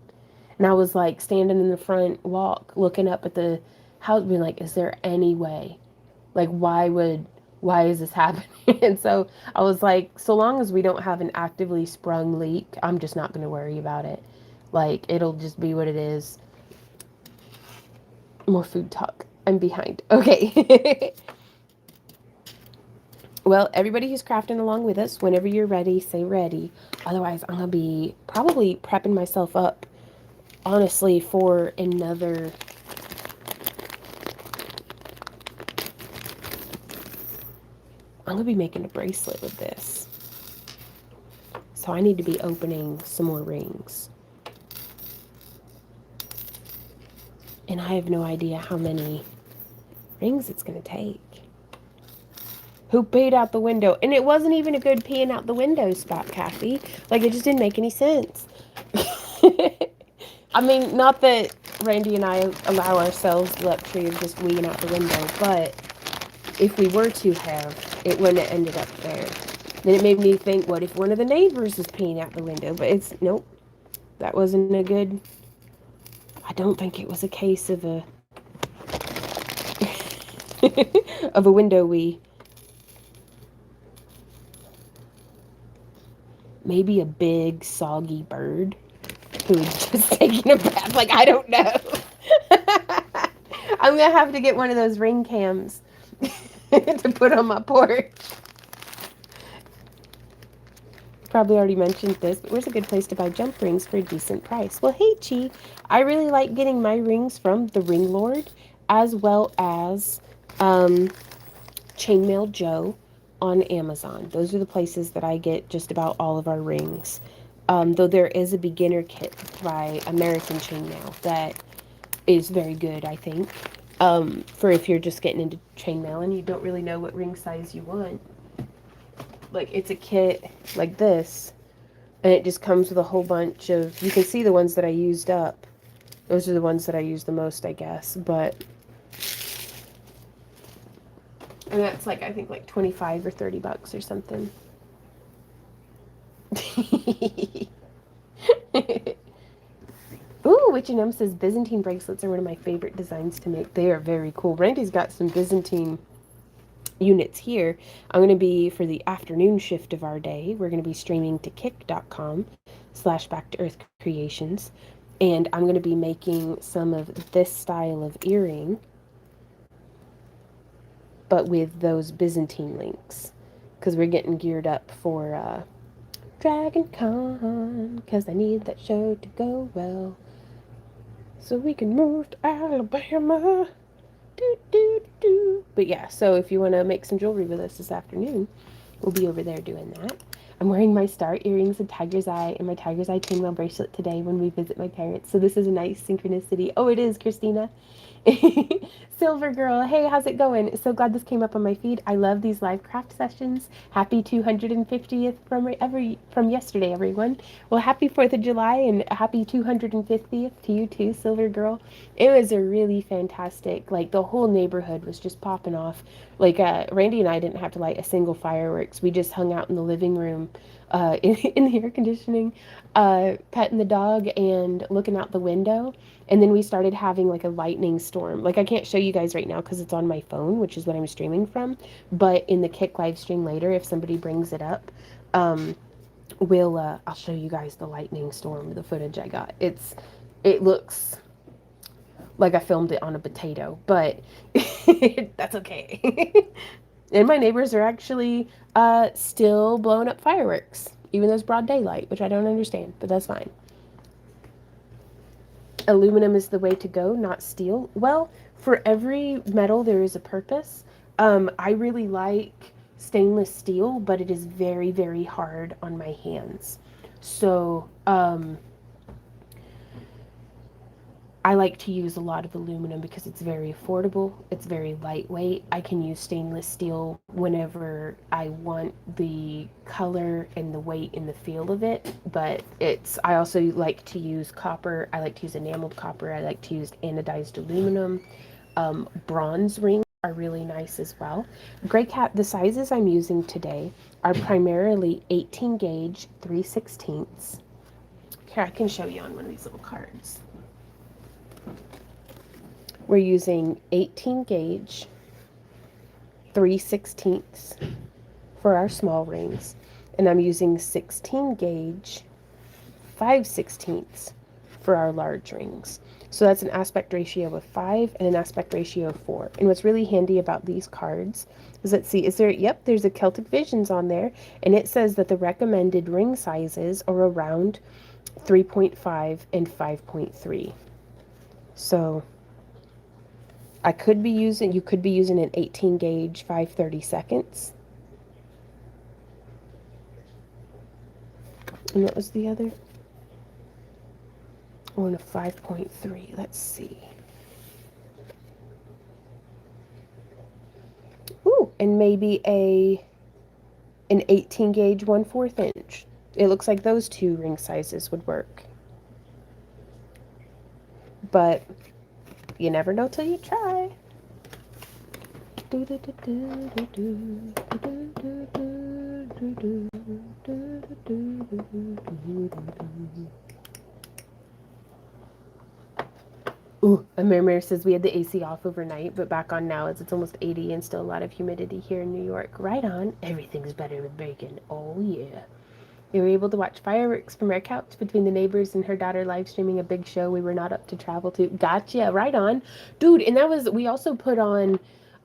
S1: And I was like standing in the front walk looking up at the house being like, is there any way? Like, why is this happening? And so I was like, so long as we don't have an actively sprung leak, I'm just not going to worry about it. Like, it'll just be what it is. More food talk. I'm behind. Okay. Well, everybody who's crafting along with us, whenever you're ready, say ready. Otherwise, I'm going to be probably prepping myself up, honestly, for another... I'm going to be making a bracelet with this. So I need to be opening some more rings. And I have no idea how many rings it's going to take. Who peed out the window? And it wasn't even a good peeing out the window spot, Kathy. Like, it just didn't make any sense. I mean, not that Randy and I allow ourselves the luxury of just weeing out the window, but if we were to have, it wouldn't have ended up there. Then it made me think, what if one of the neighbors is peeing out the window? But it's, nope, that wasn't a good, I don't think it was a case of a, of a window wee. Maybe a big, soggy bird who was just taking a bath. Like, I don't know. I'm going to have to get one of those ring cams to put on my porch. Probably already mentioned this, but where's a good place to buy jump rings for a decent price? Well, hey, Chi, I really like getting my rings from the Ring Lord, as well as Chainmail Joe on Amazon. Those are the places that I get just about all of our rings. Though there is a beginner kit by American Chainmail that is very good, I think, for if you're just getting into chainmail and you don't really know what ring size you want. Like, it's a kit like this, and it just comes with a whole bunch of, you can see the ones that I used up. Those are the ones that I use the most, I guess, but, and that's like, I think like 25 or 30 bucks or something. Ooh, Witchy Gnome says Byzantine bracelets are one of my favorite designs to make. They are very cool. Randy's got some Byzantine units here. I'm going to be, for the afternoon shift of our day, we're going to be streaming to kick.com/back-to-earth-creations. And I'm going to be making some of this style of earring, but with those Byzantine links. Because we're getting geared up for Dragon Con, because I need that show to go well, so we can move to Alabama. But yeah, so if you want to make some jewelry with us this afternoon, we'll be over there doing that. I'm wearing my star earrings and tiger's eye and my tiger's eye chainmail bracelet today when we visit my parents, so this is a nice synchronicity. Oh, it is, Christina. Silver Girl, hey, how's it going? So glad this came up on my feed. I love these live craft sessions. Happy 250th from yesterday, everyone. Well, happy 4th of July and happy 250th to you too, Silver Girl. It was a really fantastic, like the whole neighborhood was just popping off. Like Randy and I didn't have to light a single fireworks. We just hung out in the living room, in the air conditioning, petting the dog and looking out the window. And then we started having like a lightning storm. Like I can't show you guys right now because it's on my phone, which is what I'm streaming from. But in the Kick live stream later, if somebody brings it up, I'll show you guys the lightning storm, the footage I got. It looks like I filmed it on a potato, but that's okay. And my neighbors are actually still blowing up fireworks, even though it's broad daylight, which I don't understand, but that's fine. Aluminum is the way to go, not steel. Well, for every metal, there is a purpose. I really like stainless steel, but it is very, very hard on my hands. So, I like to use a lot of aluminum because it's very affordable. It's very lightweight. I can use stainless steel whenever I want the color and the weight and the feel of it. But I also like to use copper. I like to use enameled copper. I like to use anodized aluminum. Bronze rings are really nice as well. Gray Cat, the sizes I'm using today are primarily 18 gauge 3/16. Here, I can show you on one of these little cards. We're using 18 gauge 3/16 for our small rings, and I'm using 16 gauge 5/16 for our large rings. So that's an aspect ratio of 5 and an aspect ratio of 4. And what's really handy about these cards is, let's see, there's a Celtic Visions on there, and it says that the recommended ring sizes are around 3.5 and 5.3. So you could be using an 18 gauge 5/32. And what was the other? Oh, and a 5.3. Let's see. Ooh, and maybe an 18 gauge 1/4 inch. It looks like those two ring sizes would work. But you never know till you try. Ooh, a Mary says we had the AC off overnight, but back on now as it's almost 80 and still a lot of humidity here in New York. Right on. Everything's better with bacon. Oh, yeah. We were able to watch fireworks from our couch between the neighbors and her daughter live streaming a big show we were not up to travel to. Gotcha. Right on. Dude, and we also put on,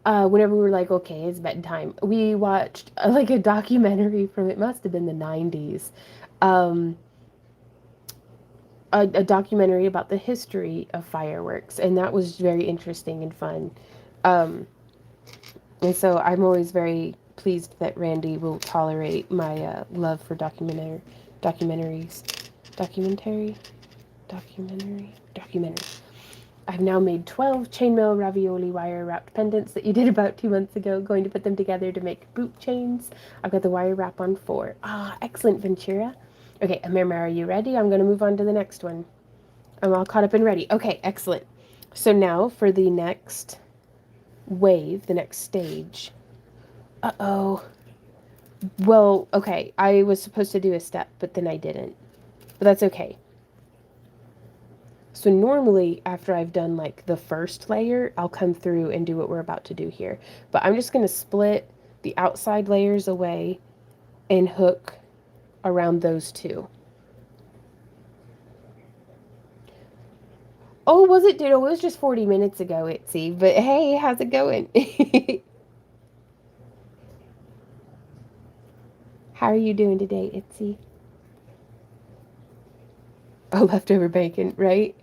S1: whenever we were like, okay, it's bedtime, we watched like a documentary from, it must have been the 90s. A documentary about the history of fireworks, and that was very interesting and fun. And so I'm always very pleased that Randy will tolerate my love for documentary. I've now made 12 chainmail ravioli wire wrapped pendants that you did about 2 months ago. Going to put them together to make boot chains. I've got the wire wrap on 4. Ah, excellent, Ventura. Okay, Amirma, are you ready? I'm going to move on to the next one. I'm all caught up and ready. Okay, excellent. So now for the next wave, the next stage. Uh-oh. Well, okay, I was supposed to do a step, but then I didn't. But that's okay. So normally, after I've done like the first layer, I'll come through and do what we're about to do here. But I'm just going to split the outside layers away and hook around those two. Oh, was it? Dude, it was just 40 minutes ago, Itzy. But hey, how's it going? How are you doing today, Itzy? Oh, leftover bacon, right?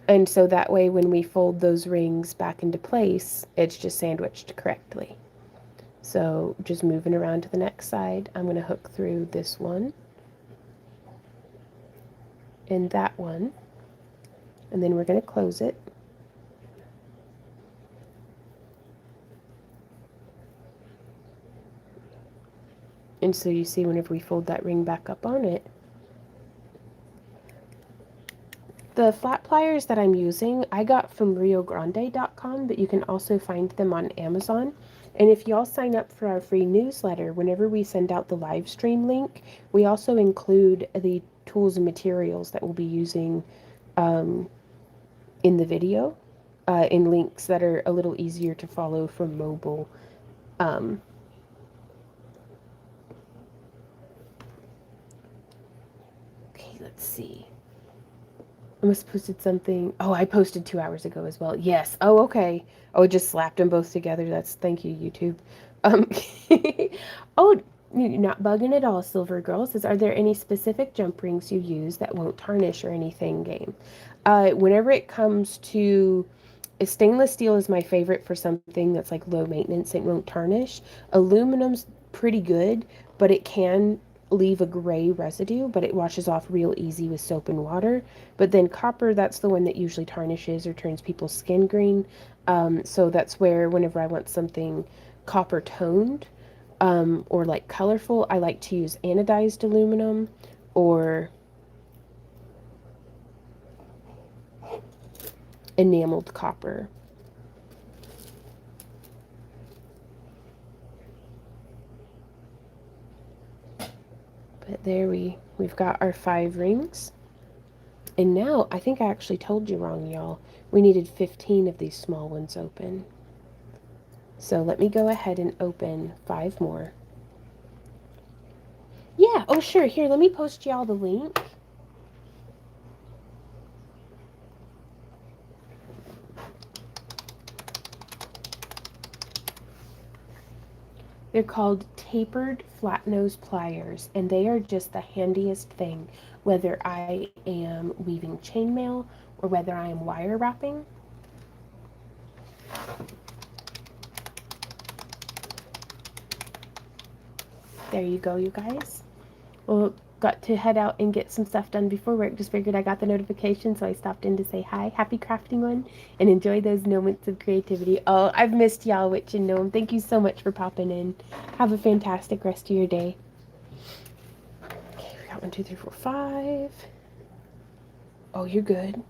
S1: And so that way, when we fold those rings back into place, it's just sandwiched correctly. So just moving around to the next side, I'm going to hook through this one. and that one. And then we're going to close it. And so you see whenever we fold that ring back up on it, the flat pliers that I'm using, I got from riogrande.com, but you can also find them on Amazon. And if y'all sign up for our free newsletter, whenever we send out the live stream link, we also include the tools and materials that we'll be using in the video, in links that are a little easier to follow from mobile. Okay, let's see. I must have posted something. Oh, I posted 2 hours ago as well. Yes. Oh, okay. Oh, it just slapped them both together. Thank you, YouTube. Um, oh, you're not bugging at all, Silver Girl says, are there any specific jump rings you use that won't tarnish or anything, game? Whenever it comes to stainless steel is my favorite for something that's like low maintenance. It won't tarnish. Aluminum's pretty good, but it can leave a gray residue, but it washes off real easy with soap and water. But then copper, that's the one that usually tarnishes or turns people's skin green. So that's where whenever I want something copper toned or like colorful, I like to use anodized aluminum or enameled copper. But there we've got our 5 rings. And now, I think I actually told you wrong, y'all. We needed 15 of these small ones open. So let me go ahead and open 5 more. Yeah, oh sure, here, let me post y'all the link. They're called tapered flat nose pliers, and they are just the handiest thing, whether I am weaving chainmail or whether I am wire wrapping. There you go, you guys. Well, got to head out and get some stuff done before work. Just figured I got the notification, so I stopped in to say hi. Happy crafting one, and enjoy those moments of creativity. Oh, I've missed y'all, Witch and Gnome. Thank you so much for popping in. Have a fantastic rest of your day. Okay, we got 1, 2, 3, 4, 5. Oh, you're good.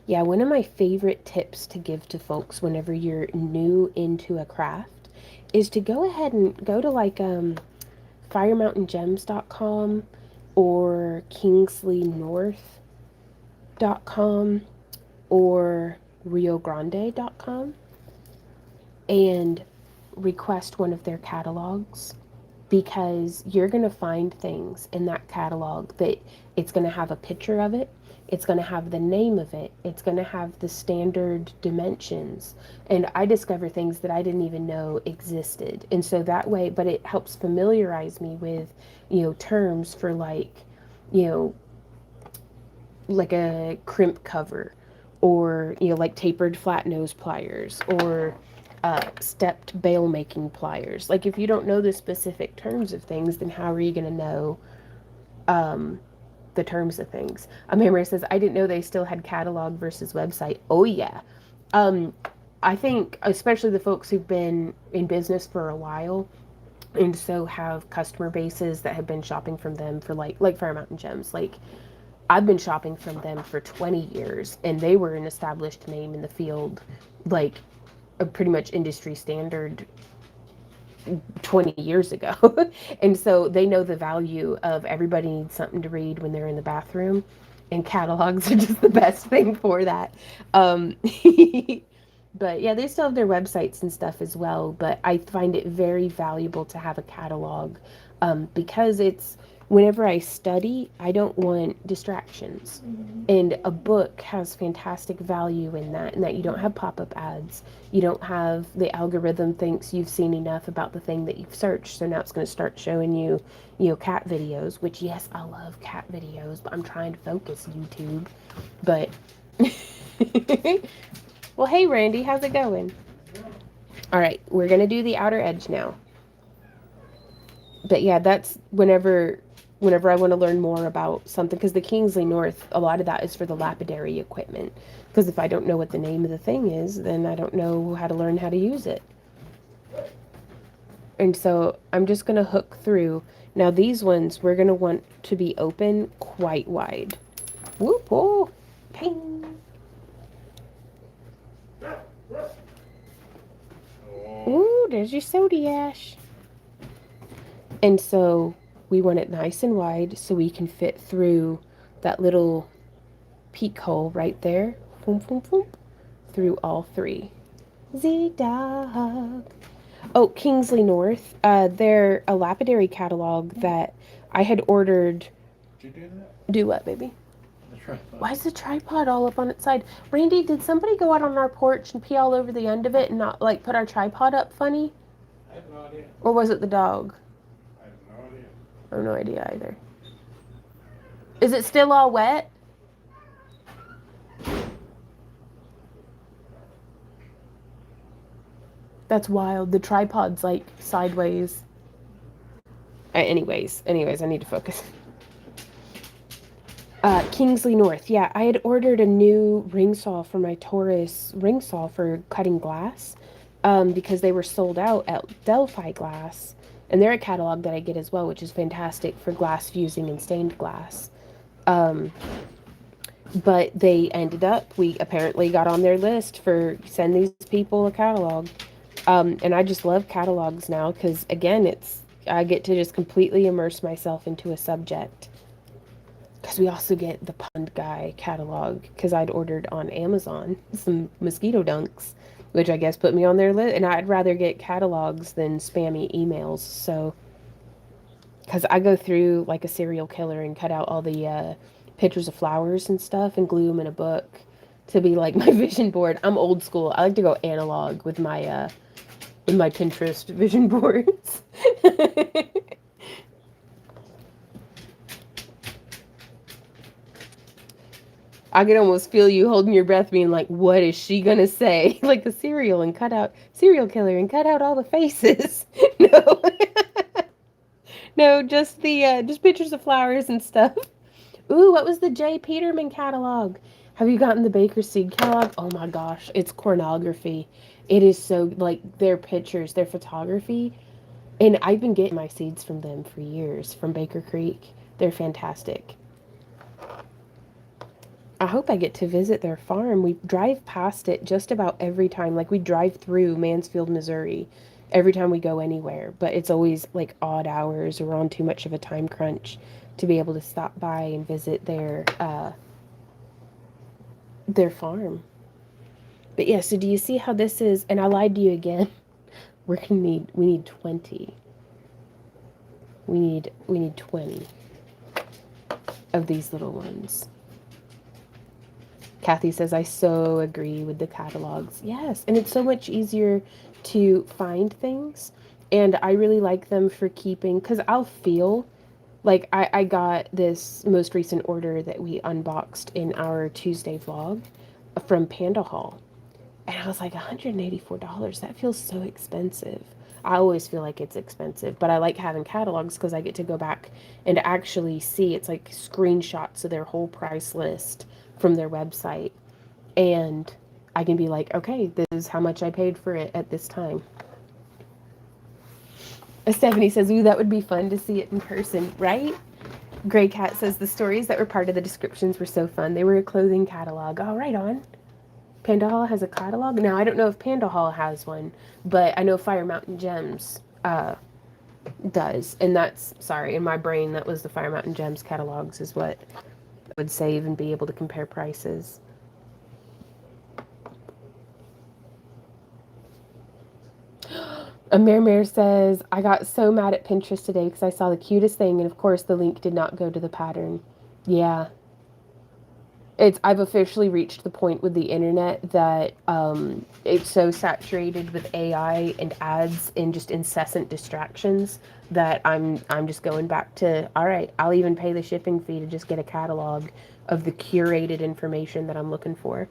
S1: Yeah, one of my favorite tips to give to folks whenever you're new into a craft is to go ahead and go to like firemountaingems.com or kingsleynorth.com or riogrande.com and request one of their catalogs, because you're going to find things in that catalog that it's going to have a picture of it, it's going to have the name of it, it's going to have the standard dimensions, and I discover things that I didn't even know existed. And so that way, but it helps familiarize me with, terms for like, you know, like a crimp cover, or like tapered flat nose pliers, or stepped bail making pliers. Like if you don't know the specific terms of things, then how are you going to know the terms of things? Memory says, I didn't know they still had catalog versus website. Oh yeah. I think especially the folks who've been in business for a while and so have customer bases that have been shopping from them for like Fire Mountain Gems. Like I've been shopping from them for 20 years, and they were an established name in the field, like a pretty much industry standard 20 years ago. And so they know the value of everybody needs something to read when they're in the bathroom, and catalogs are just the best thing for that. But yeah, they still have their websites and stuff as well, but I find it very valuable to have a catalog, because it's whenever I study, I don't want distractions. And a book has fantastic value in that you don't have pop-up ads. You don't have the algorithm thinks you've seen enough about the thing that you've searched, so now it's going to start showing you, cat videos, which yes, I love cat videos, but I'm trying to focus, YouTube. But well, hey Randy, how's it going? All right, we're going to do the outer edge now. But yeah, that's whenever whenever I want to learn more about something, because the Kingsley North, a lot of that is for the lapidary equipment. Because if I don't know what the name of the thing is, then I don't know how to learn how to use it. And so I'm just going to hook through. Now these ones, we're going to want to be open quite wide. Whoop, oh, ping. Ooh, there's your soda ash. And so we want it nice and wide so we can fit through that little peek hole right there. Boom, boom, boom. Through all three. Z-Dog. Oh, Kingsley North. They're a lapidary catalog that I had ordered.
S2: Did you do that?
S1: Do what, baby?
S2: The tripod.
S1: Why is the tripod all up on its side? Randy, did somebody go out on our porch and pee all over the end of it and not, like, put our tripod up funny?
S2: I have no idea.
S1: Or was it the dog?
S2: I have no idea.
S1: I have no idea either. Is it still all wet? That's wild. The tripod's like sideways. Anyways, I need to focus. Kingsley North. Yeah, I had ordered a new ring saw for my Taurus ring saw for cutting glass because they were sold out at Delphi Glass. And they're a catalog that I get as well, which is fantastic for glass fusing and stained glass. But they ended up, we apparently got on their list for send these people a catalog. And I just love catalogs now because, again, I get to just completely immerse myself into a subject. Because we also get the Pond Guy catalog because I'd ordered on Amazon some mosquito dunks, which I guess put me on their list. And I'd rather get catalogs than spammy emails. So, because I go through like a serial killer and cut out all the pictures of flowers and stuff and glue them in a book to be like my vision board. I'm old school. I like to go analog with my Pinterest vision boards. I could almost feel you holding your breath being like, what is she gonna say? Like the serial killer and cut out all the faces. No. No, just just pictures of flowers and stuff. Ooh, what was the J. Peterman catalog? Have you gotten the Baker Seed catalog? Oh my gosh, it's cornography. It is so, like, their pictures, their photography. And I've been getting my seeds from them for years, from Baker Creek. They're fantastic. I hope I get to visit their farm. We drive past it just about every time. Like, we drive through Mansfield, Missouri every time we go anywhere. But it's always, like, odd hours or on too much of a time crunch to be able to stop by and visit their farm. But yeah, so do you see how this is? And I lied to you again. We need 20. We need 20 of these little ones. Kathy says, I so agree with the catalogs. Yes, and it's so much easier to find things. And I really like them for keeping, because I'll feel like I got this most recent order that we unboxed in our Tuesday vlog from Panda Hall. And I was like, $184, that feels so expensive. I always feel like it's expensive, but I like having catalogs because I get to go back and actually see. It's like screenshots of their whole price list from their website. And I can be like, okay, this is how much I paid for it at this time. Stephanie says, ooh, that would be fun to see it in person, right? Gray Cat says, the stories that were part of the descriptions were so fun. They were a clothing catalog. Oh, right on. Panda Hall has a catalog? Now, I don't know if Panda Hall has one, but I know Fire Mountain Gems does. And that's, sorry, in my brain, that was the Fire Mountain Gems catalogs is what I would save and be able to compare prices. Mare says, I got so mad at Pinterest today because I saw the cutest thing, and of course the link did not go to the pattern. Yeah. I've officially reached the point with the internet that it's so saturated with AI and ads and just incessant distractions that I'm just going back to, all right, I'll even pay the shipping fee to just get a catalog of the curated information that I'm looking for.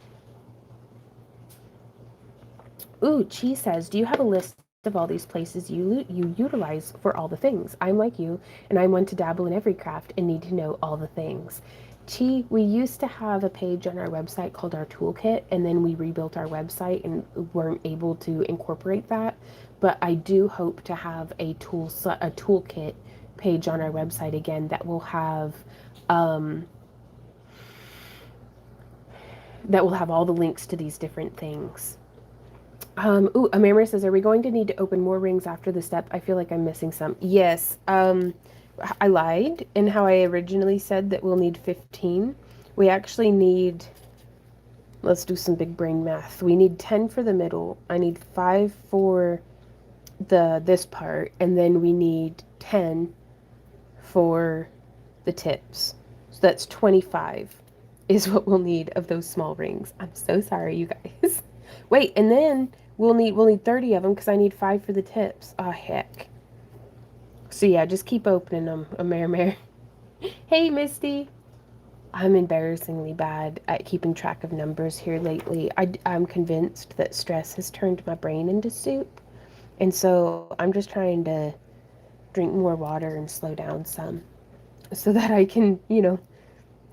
S1: Ooh, Chi says, do you have a list of all these places you utilize for all the things. I'm like you, and I want to dabble in every craft and need to know all the things. Chi, we used to have a page on our website called our toolkit, and then we rebuilt our website and weren't able to incorporate that. But I do hope to have a toolkit page on our website again um, that will have all the links to these different things. Amamra says, are we going to need to open more rings after the step? I feel like I'm missing some. Yes. I lied in how I originally said that we'll need 15. We actually need, let's do some big brain math. We need 10 for the middle. I need 5 for this part, and then we need 10 for the tips. So that's 25 is what we'll need of those small rings. I'm so sorry, you guys. Wait, and then we'll need 30 of them because I need 5 for the tips. Oh, heck. So yeah, just keep opening them, a mare. Hey, Misty. I'm embarrassingly bad at keeping track of numbers here lately. I'm convinced that stress has turned my brain into soup. And so I'm just trying to drink more water and slow down some so that I can,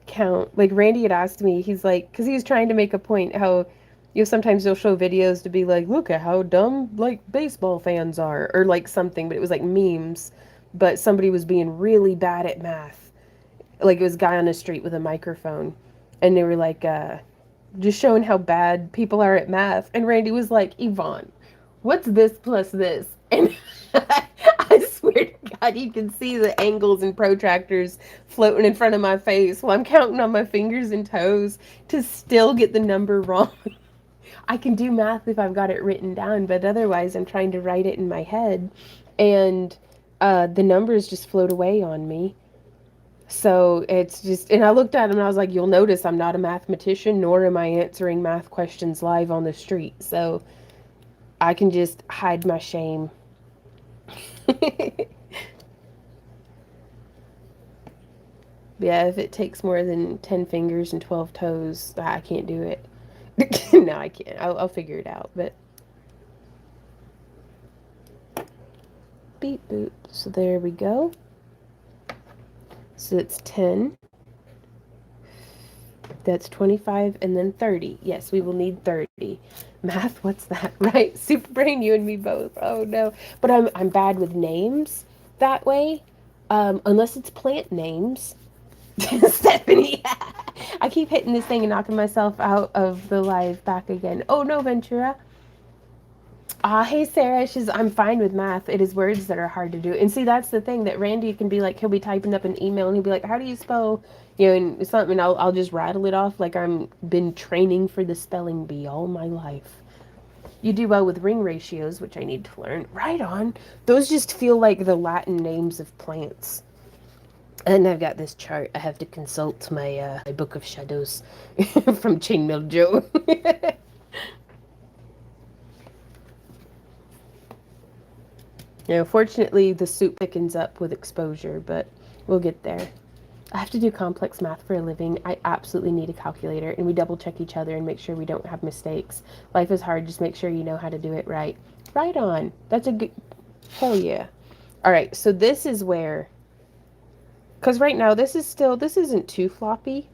S1: count. Like Randy had asked me, he's like, because he was trying to make a point how, sometimes you'll show videos to be like, look at how dumb like baseball fans are, or like something, but it was like memes. But somebody was being really bad at math. Like it was a guy on the street with a microphone, and they were like, just showing how bad people are at math. And Randy was like, Yvonne, what's this plus this? And I swear to God, you can see the angles and protractors floating in front of my face while I'm counting on my fingers and toes to still get the number wrong. I can do math if I've got it written down, but otherwise I'm trying to write it in my head, and the numbers just float away on me. So it's just, and I looked at him and I was like, you'll notice I'm not a mathematician, nor am I answering math questions live on the street. So I can just hide my shame. Yeah, if it takes more than 10 fingers and 12 toes, I can't do it. No, I can't. I'll figure it out, but beep boop. So there we go. So it's 10. That's 25 and then 30. Yes, we will need 30. Math, what's that? Right? Super brain, you and me both. Oh no. But I'm bad with names that way. Unless it's plant names. Stephanie. I keep hitting this thing and knocking myself out of the live back again. Oh no, Ventura. Hey Sarah, I'm fine with math. It is words that are hard to do. And see, that's the thing that Randy can be like, he'll be typing up an email and he'll be like, how do you spell, and something, and I'll just rattle it off like I'm been training for the spelling bee all my life. You do well with ring ratios, which I need to learn. Right on. Those just feel like the Latin names of plants. And I've got this chart. I have to consult my book of shadows from Chainmaille Joe. Fortunately, the soup thickens up with exposure, but we'll get there. I have to do complex math for a living. I absolutely need a calculator, and we double check each other and make sure we don't have mistakes. Life is hard. Just make sure you know how to do it right. Right on. That's a good... Hell yeah. All right, so this is where... Because right now, this isn't too floppy.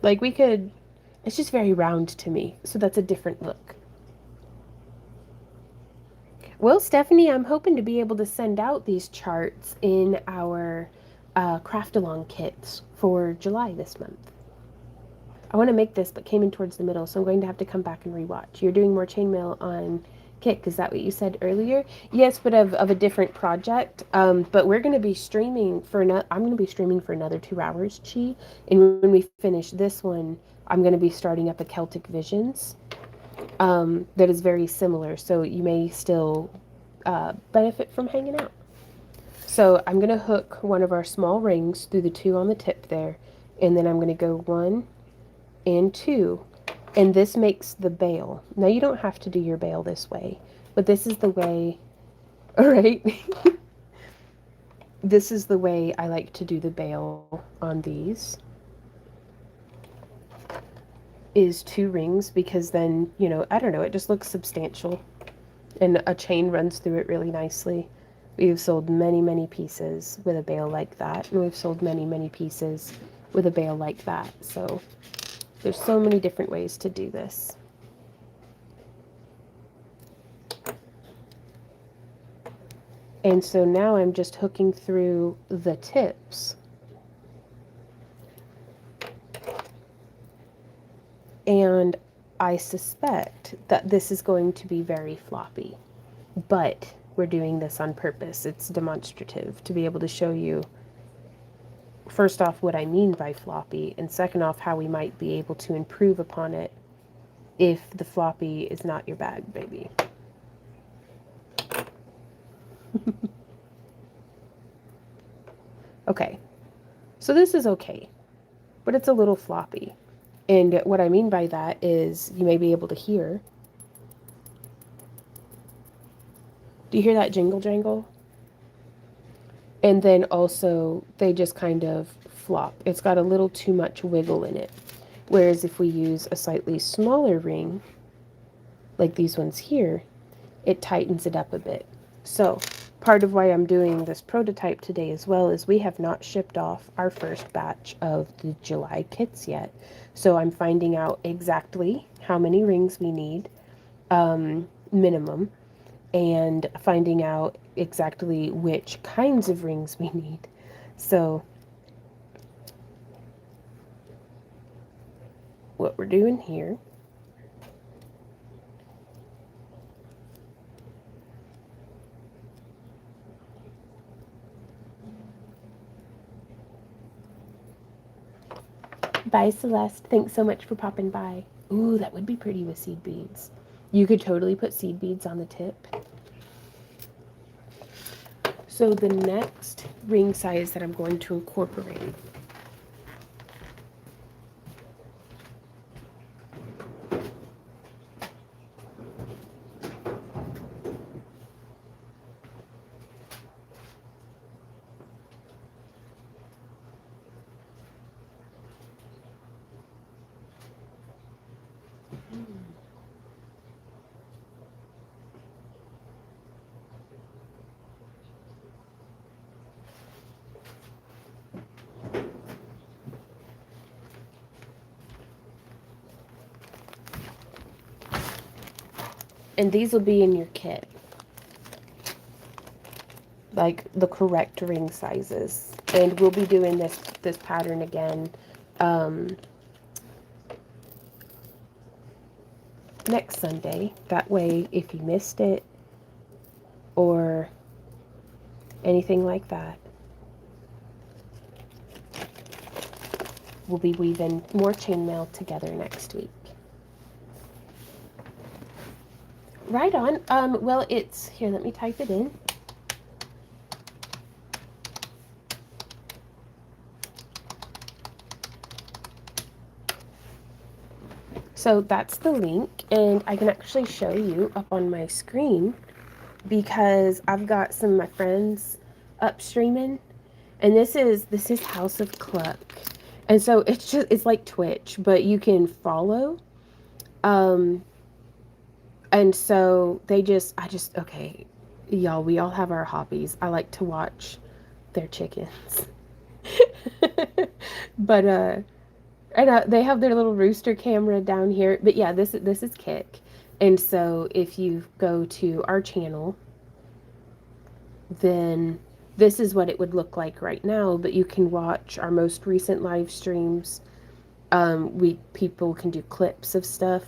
S1: Like, we could... It's just very round to me, so that's a different look. Well, Stephanie, I'm hoping to be able to send out these charts in our craft-along kits for July this month. I want to make this, but came in towards the middle, so I'm going to have to come back and rewatch. You're doing more chainmail on Kick, is that what you said earlier? Yes, but of a different project. But we're going to be streaming for I'm going to be streaming for another 2 hours, Chi. And when we finish this one, I'm going to be starting up a Celtic Visions that is very similar, so you may still benefit from hanging out. So I'm going to hook one of our small rings through the 2 on the tip there, and then I'm going to go 1 and 2, and this makes the bail. Now you don't have to do your bail this way, but this is the way, all right? This is the way I like to do the bail on these, is 2 rings, because then, I don't know, it just looks substantial. and a chain runs through it really nicely. We've sold many, many pieces with a bail like that, and we've sold many, many pieces with a bail like that. So there's so many different ways to do this. And so now I'm just hooking through the tips. And I suspect that this is going to be very floppy, but we're doing this on purpose. It's demonstrative to be able to show you, first off, what I mean by floppy, and second off, how we might be able to improve upon it if the floppy is not your bag, baby. Okay, so this is okay, but it's a little floppy. And what I mean by that is you may be able to hear. Do you hear that jingle jangle? And then also they just kind of flop. It's got a little too much wiggle in it. Whereas if we use a slightly smaller ring, like these ones here, it tightens it up a bit. So part of why I'm doing this prototype today as well is we have not shipped off our first batch of the July kits yet. So I'm finding out exactly how many rings we need, minimum, and finding out exactly which kinds of rings we need. So what we're doing here Bye, Celeste. Thanks so much for popping by. Ooh, that would be pretty with seed beads. You could totally put seed beads on the tip. So the next ring size that I'm going to incorporate and these will be in your kit, like the correct ring sizes. And we'll be doing this pattern again next Sunday. That way, if you missed it or anything like that, we'll be weaving more chainmail together next week. Right on. Well, it's here. Let me type it in. So that's the link, and I can actually show you up on my screen because I've got some of my friends up streaming, and this is House of Cluck, and so it's like Twitch, but you can follow, and so okay, y'all, we all have our hobbies. I like to watch their chickens, but and they have their little rooster camera down here. But yeah, this is Kick. And so if you go to our channel, then this is what it would look like right now. But you can watch our most recent live streams. People can do clips of stuff,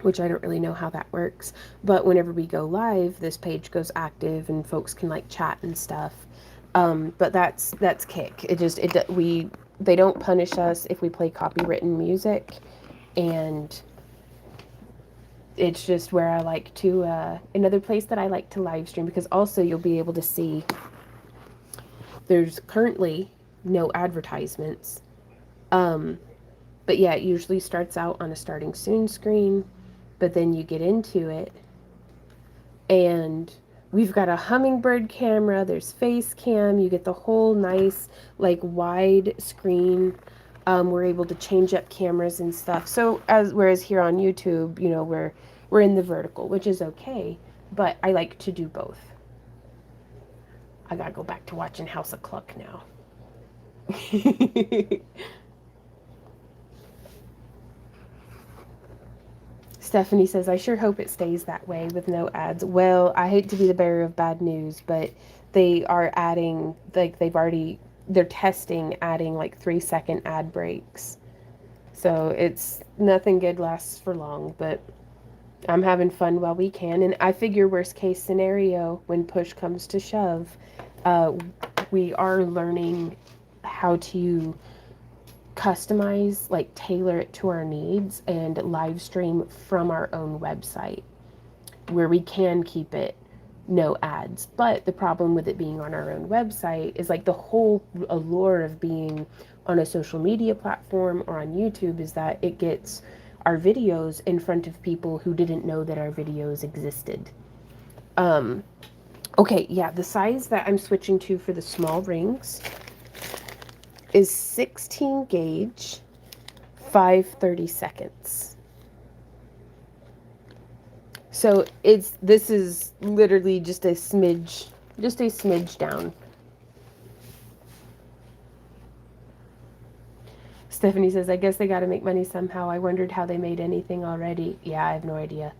S1: which I don't really know how that works. But whenever we go live, this page goes active and folks can like chat and stuff. But that's Kick. They don't punish us if we play copywritten music, and it's just where I like to, another place that I like to live stream, because also you'll be able to see there's currently no advertisements. But yeah, it usually starts out on a starting soon screen, but then you get into it and we've got a hummingbird camera, there's face cam, you get the whole nice, like, wide screen. We're able to change up cameras and stuff. So whereas here on YouTube, we're we're in the vertical, which is okay, but I like to do both. I gotta go back to watching House of Cluck now. Stephanie says, I sure hope it stays that way with no ads. Well, I hate to be the bearer of bad news, but they are adding, like, they're testing adding like 3-second ad breaks. So it's nothing good lasts for long, but I'm having fun while we can. And I figure, worst case scenario, when push comes to shove, we are learning how to customize, like tailor it to our needs and live stream from our own website where we can keep it no ads. But the problem with it being on our own website is, like, the whole allure of being on a social media platform or on YouTube is that it gets our videos in front of people who didn't know that our videos existed. Okay, yeah, the size that I'm switching to for the small rings is 16 gauge, 5/32. So this is literally just a smidge down. Stephanie says, I guess they got to make money somehow. I wondered how they made anything already. Yeah, I have no idea.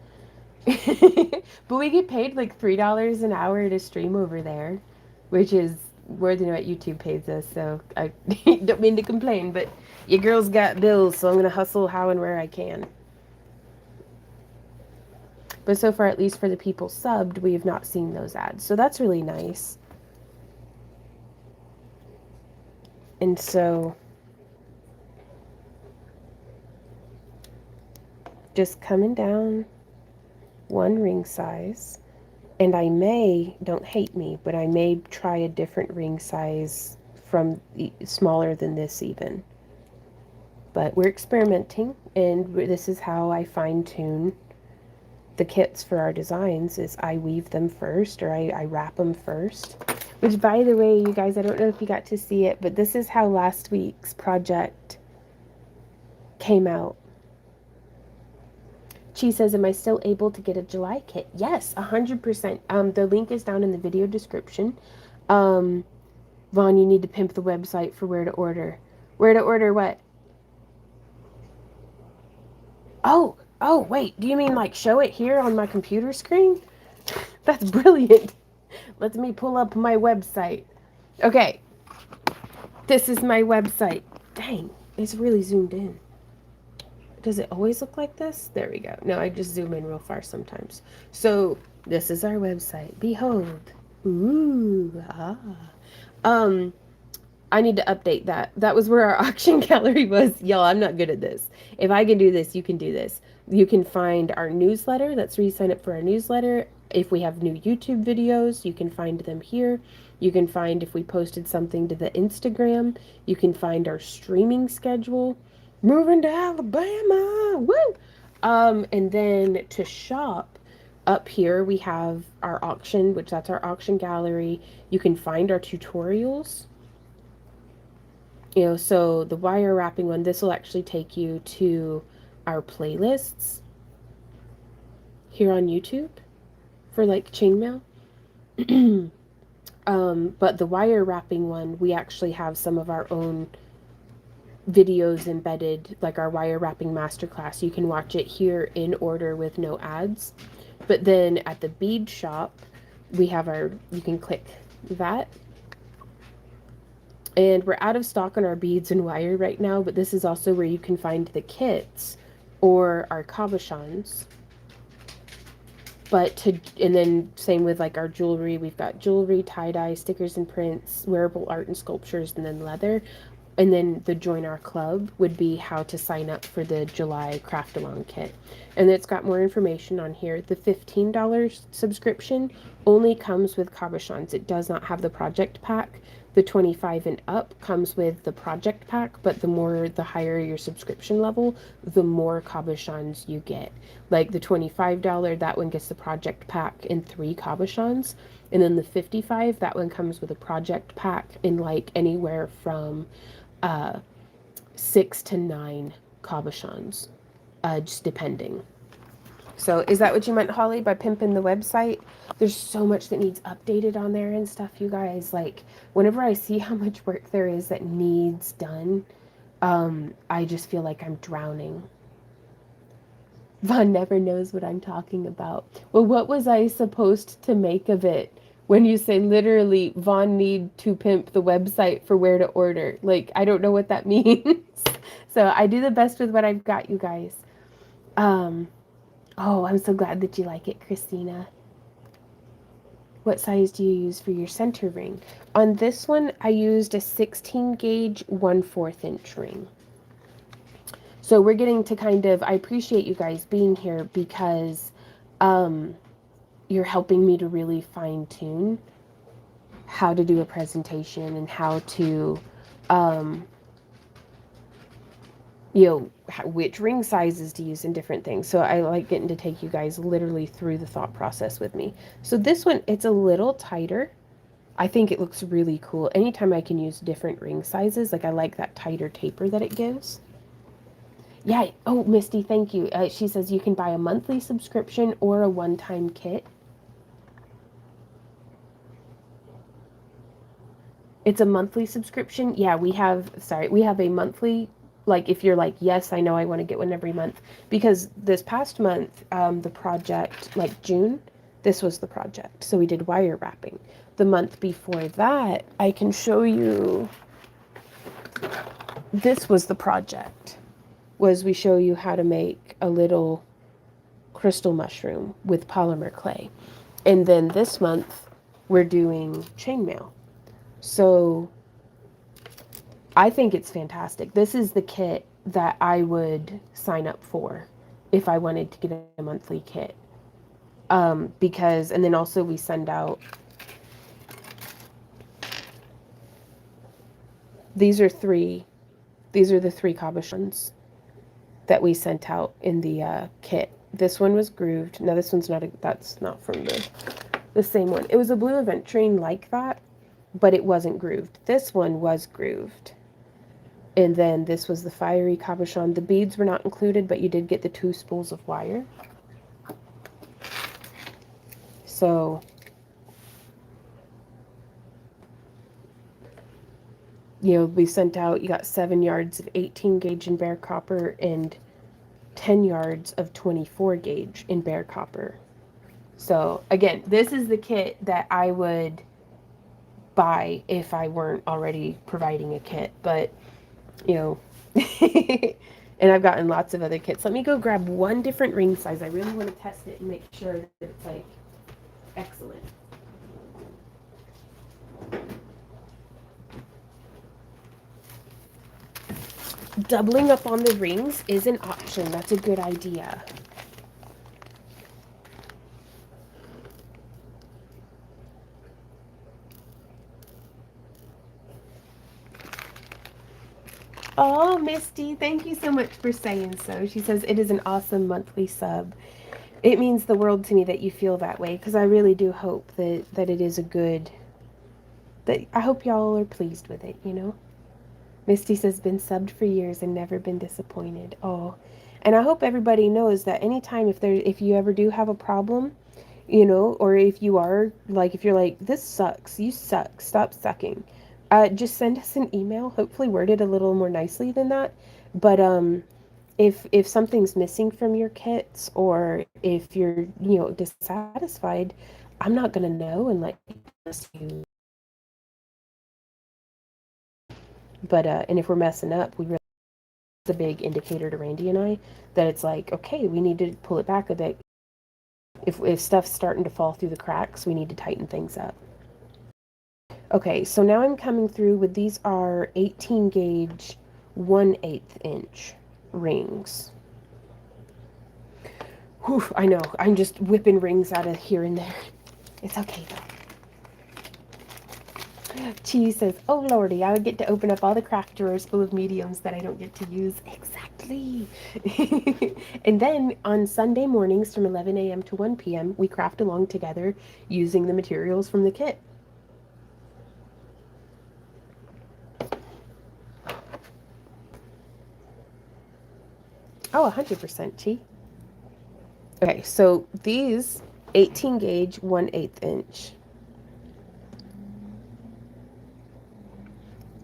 S1: But we get paid like $3 an hour to stream over there, which is more than what YouTube pays us. So I don't mean to complain, but your girl's got bills, so I'm going to hustle how and where I can. But so far, at least for the people subbed, we have not seen those ads. So that's really nice. And so just coming down one ring size. And I may, don't hate me, but I may try a different ring size from smaller than this even. But we're experimenting, and this is how I fine-tune the kits for our designs, is I weave them first, or I wrap them first. Which, by the way, you guys, I don't know if you got to see it, but this is how last week's project came out. She says, am I still able to get a July kit? Yes, 100%. The link is down in the video description. Vaughn, you need to pimp the website for where to order. Where to order what? Oh, wait. Do you mean like show it here on my computer screen? That's brilliant. Let me pull up my website. Okay. This is my website. Dang, it's really zoomed in. Does it always look like this? There we go. No, I just zoom in real far sometimes. So this is our website. Behold. Ooh. Ah. I need to update that. That was where our auction gallery was. Y'all, I'm not good at this. If I can do this, you can do this. You can find our newsletter. That's where you sign up for our newsletter. If we have new YouTube videos, you can find them here. You can find if we posted something to the Instagram. You can find our streaming schedule. Moving to Alabama. Woo! And then to shop, up here we have our auction, which that's our auction gallery. You can find our tutorials. You know, so the wire wrapping one, this will actually take you to our playlists here on YouTube for like chainmail. But the wire wrapping one, we actually have some of our own videos embedded, like our wire wrapping masterclass. You can watch it here in order with no ads. But then at the bead shop, we have you can click that. And we're out of stock on our beads and wire right now, but this is also where you can find the kits or our cabochons. And then same with like our jewelry. We've got jewelry, tie-dye, stickers and prints, wearable art and sculptures, and then leather. And then the join our club would be how to sign up for the July craft along kit. And it's got more information on here. The $15 subscription only comes with cabochons. It does not have the project pack. The 25 and up comes with the project pack, but the higher your subscription level, the more cabochons you get. Like the $25, that one gets the project pack and 3 cabochons. And then the $55, that one comes with a project pack in like anywhere from 6 to 9 cabochons, just depending. So is that what you meant, Holly, by pimping the website? There's so much that needs updated on there and stuff, you guys. Like, whenever I see how much work there is that needs done, I just feel like I'm drowning. Vaughn never knows what I'm talking about. Well, what was I supposed to make of it when you say literally Vaughn need to pimp the website for where to order? Like, I don't know what that means. So I do the best with what I've got, you guys. Um, oh, I'm so glad that you like it, Christina. What size do you use for your center ring? On this one, I used a 16 gauge 1/4 inch ring. So we're getting to kind of, I appreciate you guys being here because you're helping me to really fine tune how to do a presentation and how to, um, which ring sizes to use and different things. So I like getting to take you guys literally through the thought process with me. So this one, it's a little tighter. I think it looks really cool. Anytime I can use different ring sizes, like I like that tighter taper that it gives. Yeah. Oh, Misty, thank you. She says you can buy a monthly subscription or a one-time kit. It's a monthly subscription. Yeah, we have a monthly, like if you're like, yes, I know I want to get one every month. Because this past month, the project, like June, this was the project. So we did wire wrapping. The month before that, I can show you, this was the project, was we show you how to make a little crystal mushroom with polymer clay. And then this month, we're doing chainmail. So I think it's fantastic. This is the kit that I would sign up for if I wanted to get a monthly kit. Because, and then also we send out, these are the three cabochons that we sent out in the kit. This one was grooved. Now this one's that's not from the same one. It was a blue aventurine like that, but it wasn't grooved. This one was grooved. And then this was the fiery cabochon. The beads were not included, but you did get the 2 spools of wire. So, we sent out, you got 7 yards of 18 gauge in bare copper and 10 yards of 24 gauge in bare copper. So, again, this is the kit that I would buy if I weren't already providing a kit. But, and I've gotten lots of other kits. Let me go grab one different ring size. I really want to test it and make sure that it's like excellent. Doubling up on the rings is an option. That's a good idea. Oh, Misty, thank you so much for saying so. She says it is an awesome monthly sub. It means the world to me that you feel that way, because I really do hope that it is a good, that I hope y'all are pleased with it, Misty says, been subbed for years and never been disappointed. Oh, and I hope everybody knows that anytime if you ever do have a problem, or if you are, like, if you're like, this sucks, you suck, stop sucking, just send us an email, hopefully worded a little more nicely than that. But if something's missing from your kits, or if you're, dissatisfied, I'm not going to know unless you. But, and if we're messing up, we really, it's a big indicator to Randy and I that it's like, okay, we need to pull it back a bit. If stuff's starting to fall through the cracks, we need to tighten things up. Okay, so now I'm coming through with, these are 18 gauge 1/8 inch rings. Whew, I know, I'm just whipping rings out of here and there. It's okay though. Cheese says, oh lordy, I would get to open up all the craft drawers full of mediums that I don't get to use. Exactly. And then on Sunday mornings from 11 a.m. to 1 p.m., we craft along together using the materials from the kit. Oh, 100%, Chi. Okay, so these 18 gauge 1/8 inch.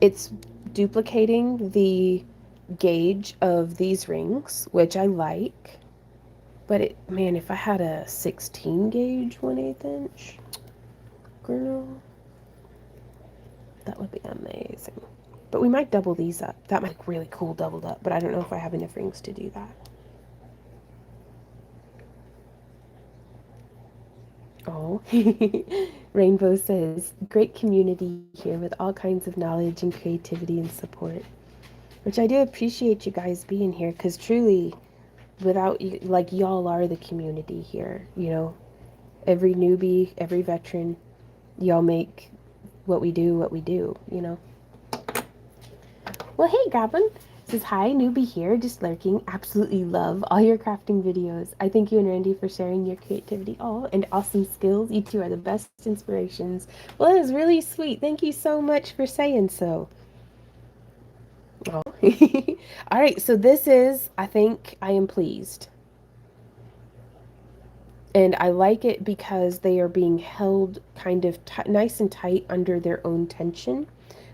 S1: It's duplicating the gauge of these rings, which I like. But it, man, if I had a 16 gauge 1/8 inch, girl, that would be amazing. But we might double these up. That might look really cool doubled up, but I don't know if I have enough rings to do that. Oh, Rainbow says, great community here with all kinds of knowledge and creativity and support. Which I do appreciate you guys being here, because truly, without you, like, y'all are the community here, you know? Every newbie, every veteran, y'all make what we do, you know? Well, hey, Goblin. Says, hi, newbie here, just lurking. Absolutely love all your crafting videos. I thank you and Randy for sharing your creativity and awesome skills. You two are the best inspirations. Well, that is really sweet. Thank you so much for saying so. Oh. All right, so this is, I think I am pleased. And I like it because they are being held kind of nice and tight under their own tension,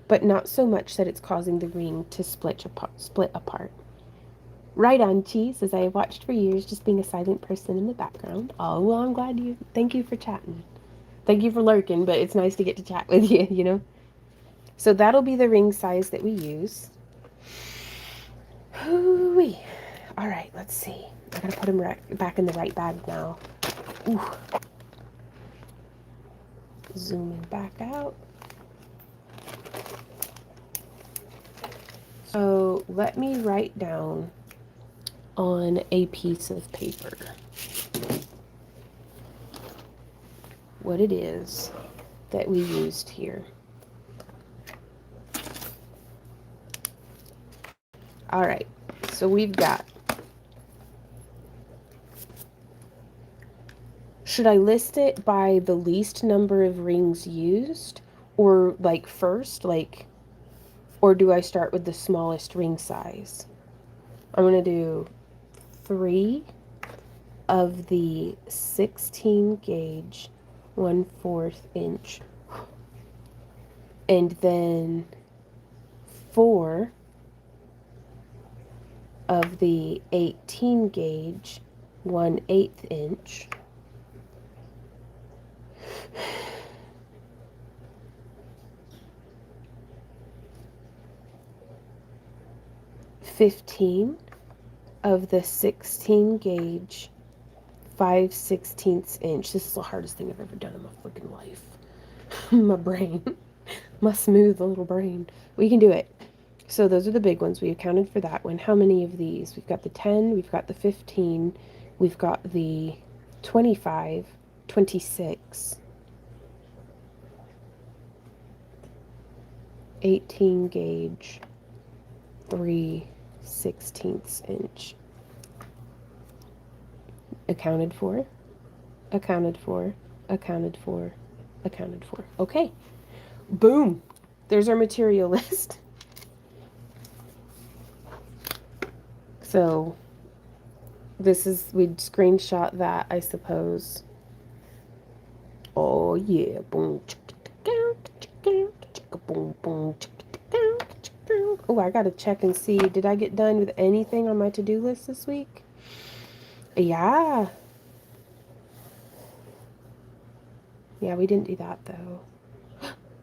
S1: but not so much that it's causing the ring to split apart. Right on, Chi says, I have watched for years, just being a silent person in the background. Oh, well, I'm glad you, thank you for chatting. Thank you for lurking, but it's nice to get to chat with you, you know? So that'll be the ring size that we use. Hoo-wee. All right, let's see. I gotta put them back in the right bag now. Ooh. Zooming back out. So let me write down on a piece of paper what it is that we used here. All right, so we've got, should I list it by the least number of rings used, or like first, like, or do I start with the smallest ring size? I'm gonna do 3 of the 16 gauge 1/4 inch, and then 4 of the 18 gauge 1/8 inch, 15 of the 16 gauge 5/16 inch. This is the hardest thing I've ever done in my freaking life. My brain, my smooth little brain. We can do it. So those are the big ones. We accounted for that one. How many of these? We've got the 10, we've got the 15, we've got the 25, 26, 18 gauge, 3/16 inch. Accounted for, accounted for, accounted for, accounted for. Okay. Boom. There's our material list. So this is, we'd screenshot that, I suppose. Oh yeah. Boom. Oh, I gotta check and see. Did I get done with anything on my to-do list this week? Yeah. Yeah, we didn't do that though.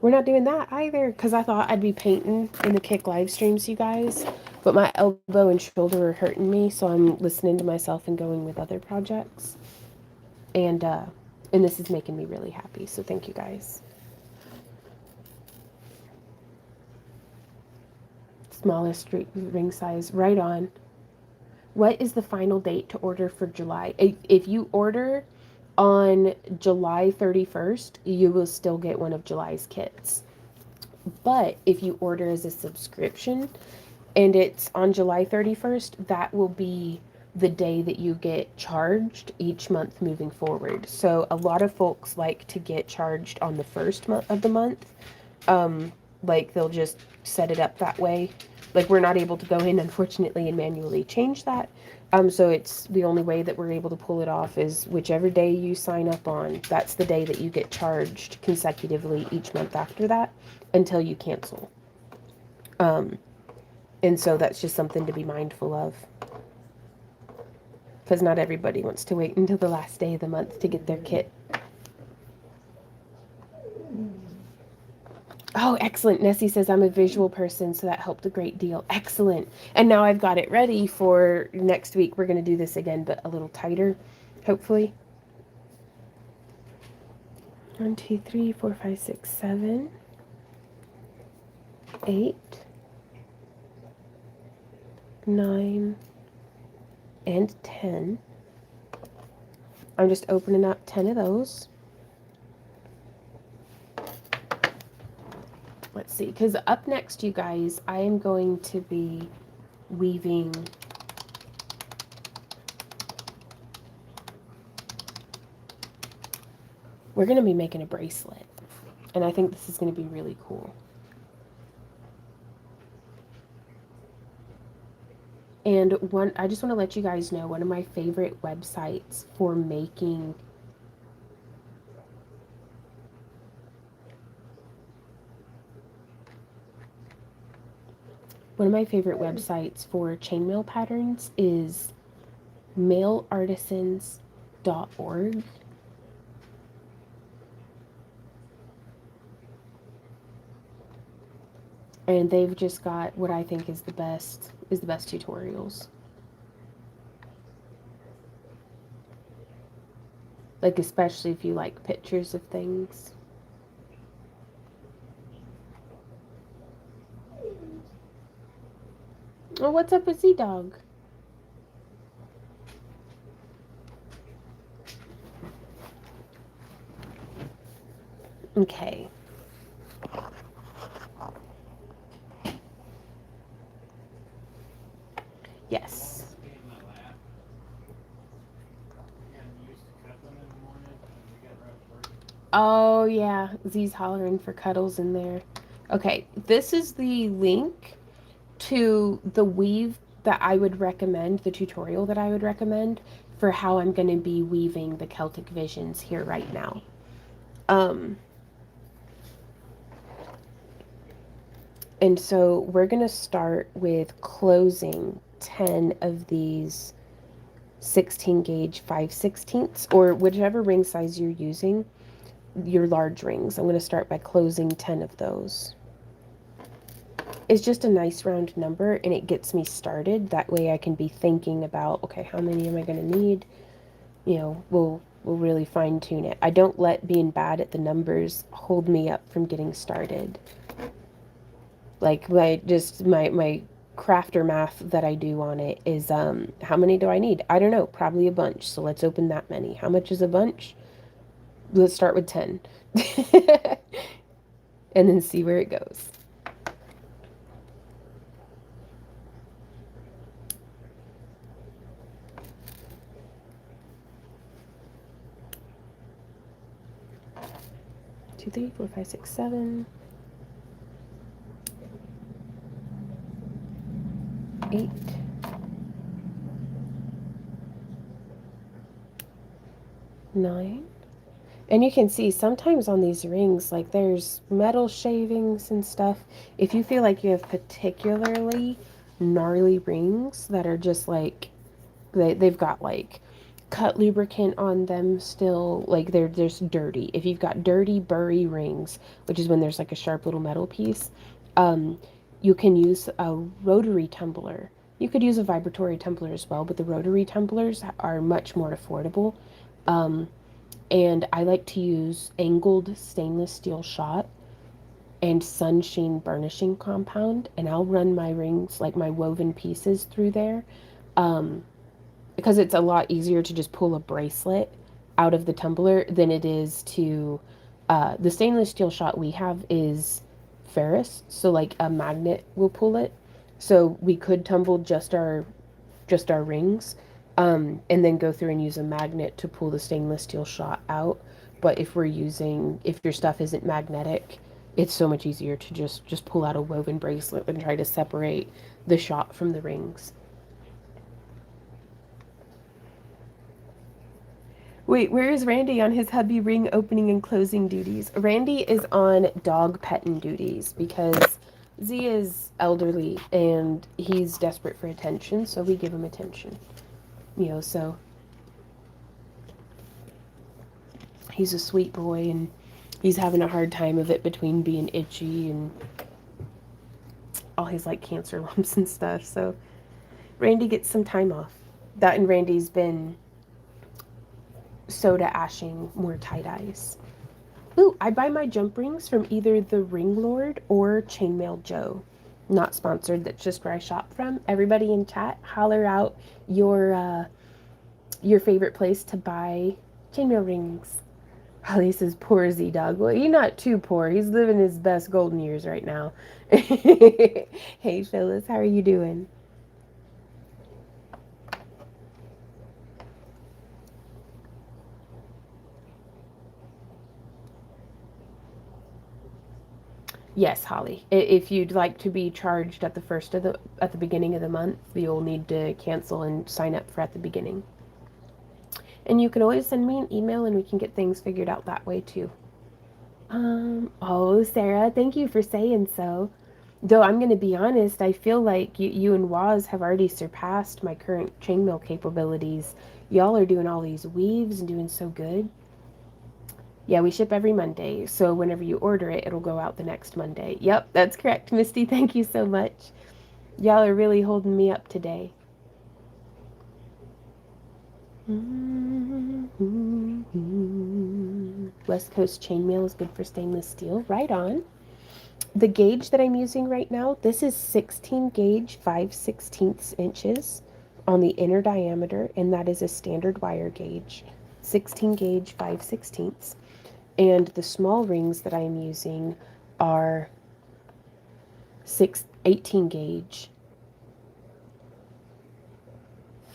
S1: We're not doing that either, because I thought I'd be painting in the Kick live streams, you guys. But my elbow and shoulder are hurting me, so I'm listening to myself and going with other projects. And this is making me really happy, so thank you guys. Smallest ring size, right on. What is the final date to order for July? If you order on July 31st, you will still get one of July's kits. But if you order as a subscription and it's on July 31st, that will be the day that you get charged each month moving forward. So a lot of folks like to get charged on the first month of the month, Like they'll just set it up that way. Like we're not able to go in, unfortunately, and manually change that. So it's the only way that we're able to pull it off is whichever day you sign up on, that's the day that you get charged consecutively each month after that until you cancel. And so that's just something to be mindful of. Because not everybody wants to wait until the last day of the month to get their kit. Oh, excellent. Nessie says, I'm a visual person, so that helped a great deal. Excellent. And now I've got it ready for next week. We're going to do this again, but a little tighter, hopefully. 1, 2, 3, 4, 5, 6, 7, 8, 9, and 10. I'm just opening up 10 of those. Let's see, because up next, you guys, I am going to be weaving we're going to be making a bracelet, and I think this is going to be really cool. And I just want to let you guys know, one of my favorite websites for making chainmail patterns is maileartisans.org. And they've just got what I think is the best tutorials. Like, especially if you like pictures of things. Oh, what's up with Z-Dog? Okay. Yes. Oh, yeah. Z's hollering for cuddles in there. Okay, this is the link to the weave that I would recommend, the tutorial that I would recommend for how I'm going to be weaving the Celtic Visions here right now. And so we're going to start with closing 10 of these 16 gauge 5/16ths, or whichever ring size you're using, your large rings. I'm going to start by closing 10 of those. It's just a nice round number, and it gets me started. That way I can be thinking about, okay, how many am I going to need? You know, we'll really fine tune it. I don't let being bad at the numbers hold me up from getting started. Like my crafter math that I do on it is how many do I need? I don't know, probably a bunch. So let's open that many. How much is a bunch? Let's start with 10. And then see where it goes. Two, 3, 4, 5, 6, 7, 8, 9. And you can see sometimes on these rings, like there's metal shavings and stuff. If you feel like you have particularly gnarly rings that are just like, they've got like cut lubricant on them still, like they're just dirty. If you've got dirty, burry rings, which is when there's like a sharp little metal piece, you can use a rotary tumbler. You could use a vibratory tumbler as well, but the rotary tumblers are much more affordable. And I like to use angled stainless steel shot and sunshine burnishing compound, and I'll run my rings, like my woven pieces, through there, because it's a lot easier to just pull a bracelet out of the tumbler than it is to the stainless steel shot we have is ferrous, so like a magnet will pull it, so we could tumble just our rings, and then go through and use a magnet to pull the stainless steel shot out. But if your stuff isn't magnetic, It's so much easier to just pull out a woven bracelet and try to separate the shot from the rings. Wait, where is Randy on his hubby ring opening and closing duties? Randy is on dog petting duties because Z is elderly and he's desperate for attention, so we give him attention. You know, so he's a sweet boy and he's having a hard time of it between being itchy and all his like cancer lumps and stuff. So Randy gets some time off. That and Randy's been soda ashing more tie-dyes. Ooh, I buy my jump rings from either the Ring Lord or Chainmail Joe. Not sponsored, that's just where I shop from. Everybody in chat, holler out your favorite place to buy chainmail rings. Holly says, poor Z Dog. Well, he's not too poor. He's living his best golden years right now. Hey, Phyllis, how are you doing? Yes, Holly. If you'd like to be charged at the beginning of the month, you'll need to cancel and sign up for at the beginning. And you can always send me an email and we can get things figured out that way too. Oh, Sarah, thank you for saying so. Though I'm going to be honest, I feel like you and Waz have already surpassed my current chainmail capabilities. Y'all are doing all these weaves and doing so good. Yeah, we ship every Monday, so whenever you order it, it'll go out the next Monday. Yep, that's correct, Misty. Thank you so much. Y'all are really holding me up today. West Coast chainmail is good for stainless steel. Right on. The gauge that I'm using right now, this is 16 gauge 5/16 inches on the inner diameter, and that is a standard wire gauge. 16 gauge 5/16. And the small rings that I'm using are 18 gauge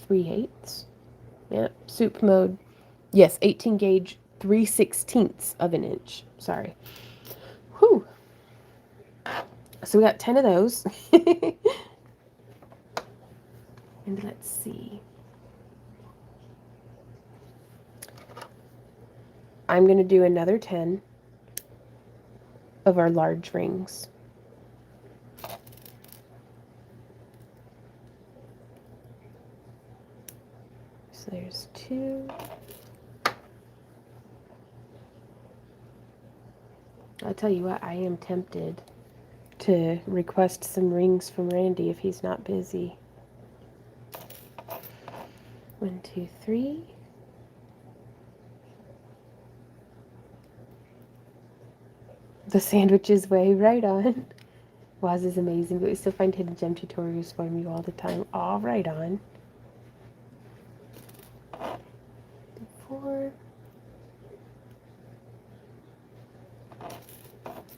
S1: 3/8. Yep, soup mode. Yes, 18 gauge 3/16 of an inch. Sorry. Whew. So we got 10 of those. And let's see. I'm going to do another 10 of our large rings. So there's 2. I'll tell you what, I am tempted to request some rings from Randy if he's not busy. 1, 2, 3. The sandwiches way, right on. Waz is amazing, but we still find hidden gem tutorials for you all the time. All right on. 4,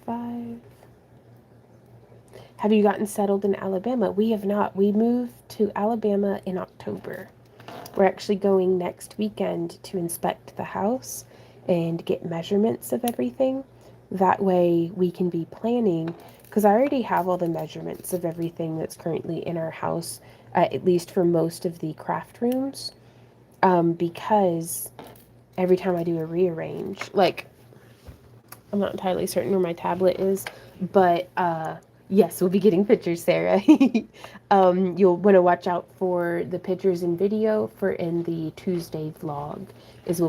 S1: 5. Have you gotten settled in Alabama? We have not. We moved to Alabama in October. We're actually going next weekend to inspect the house and get measurements of everything. That way we can be planning, because I already have all the measurements of everything that's currently in our house, at least for most of the craft rooms, because every time I do a rearrange, like, I'm not entirely certain where my tablet is, but yes, we'll be getting pictures, Sarah. You'll want to watch out for the pictures and video for in the Tuesday vlog is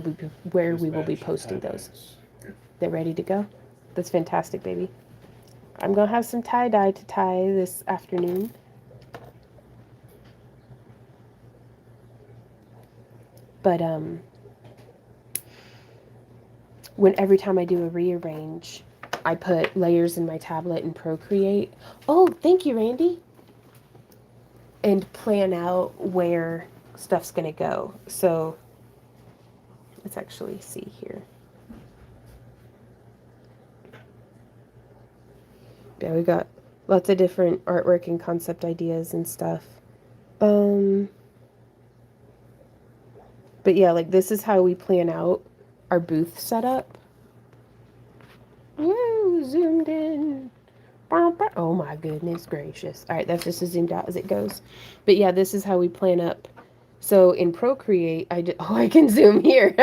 S1: where we will be posting those. They're ready to go? That's fantastic, baby. I'm going to have some tie-dye to tie this afternoon. But every time I do a rearrange, I put layers in my tablet and Procreate. Oh, thank you, Randy. And plan out where stuff's going to go. So let's actually see here. Yeah, we got lots of different artwork and concept ideas and stuff. But yeah, like this is how we plan out our booth setup. Woo, zoomed in. Oh my goodness gracious. All right, that's just as zoomed out as it goes. But yeah, this is how we plan up. So in Procreate, oh, I can zoom here.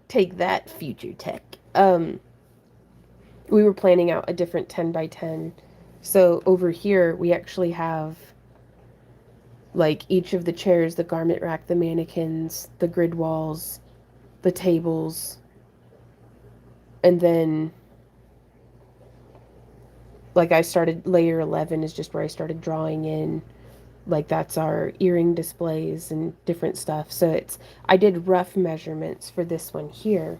S1: Take that, future tech. We were planning out a different 10 by 10. So over here, we actually have like each of the chairs, the garment rack, the mannequins, the grid walls, the tables, and then like I started layer 11 is just where I started drawing in, like that's our earring displays and different stuff. So I did rough measurements for this one here,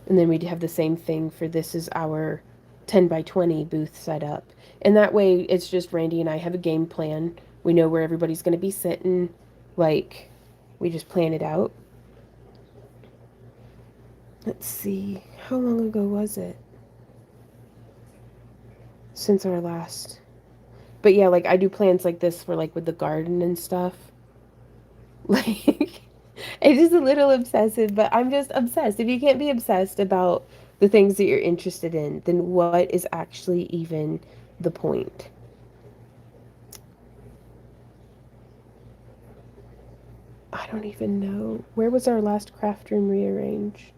S1: and then we'd have the same thing for this is our 10 by 20 booth setup. And that way it's just Randy and I have a game plan. We know where everybody's going to be sitting. Like, we just plan it out. Let's see, how long ago was it since our last? But yeah, like I do plans like this for like with the garden and stuff. Like, it's just a little obsessive, but I'm just obsessed. If you can't be obsessed about the things that you're interested in, then what is actually even the point? I don't even know. Where was our last craft room rearrange?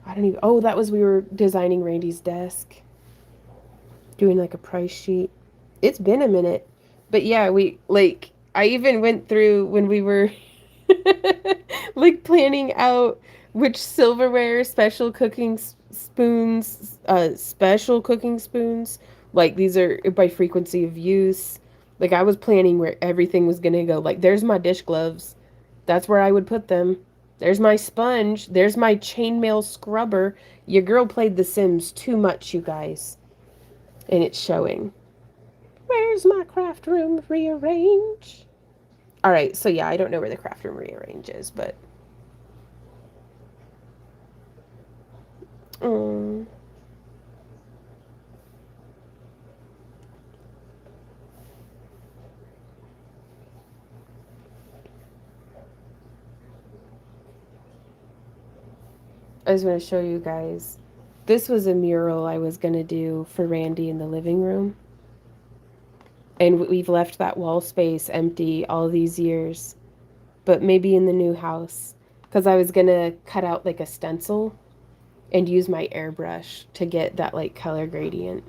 S1: I don't even. Oh, that was we were designing Randy's desk, doing like a price sheet. It's been a minute. But yeah, I even went through when we were like planning out which silverware, special cooking spoons, like these are by frequency of use. Like I was planning where everything was gonna go. Like there's my dish gloves. That's where I would put them. There's my sponge. There's my chainmail scrubber. Your girl played The Sims too much, you guys. And it's showing. Where's my craft room rearrange? All right, so yeah, I don't know where the craft room rearrange is, but um, I just want to show you guys. This was a mural I was gonna do for Randy in the living room, and we've left that wall space empty all these years. But maybe in the new house, because I was gonna cut out like a stencil and use my airbrush to get that like color gradient.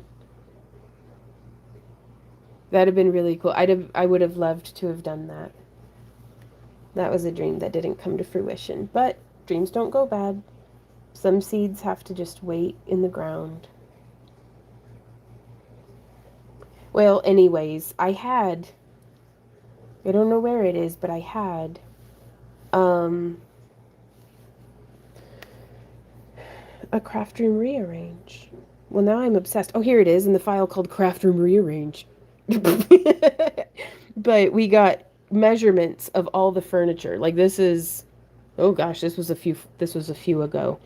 S1: That'd have been really cool. I would have loved to have done that. That was a dream that didn't come to fruition, but dreams don't go bad. Some seeds have to just wait in the ground. Well, anyways, I don't know where it is, but I had um a craft room rearrange. Well, now I'm obsessed. Oh, here it is in the file called craft room rearrange. But we got measurements of all the furniture. Like this is, oh gosh, this was a few ago.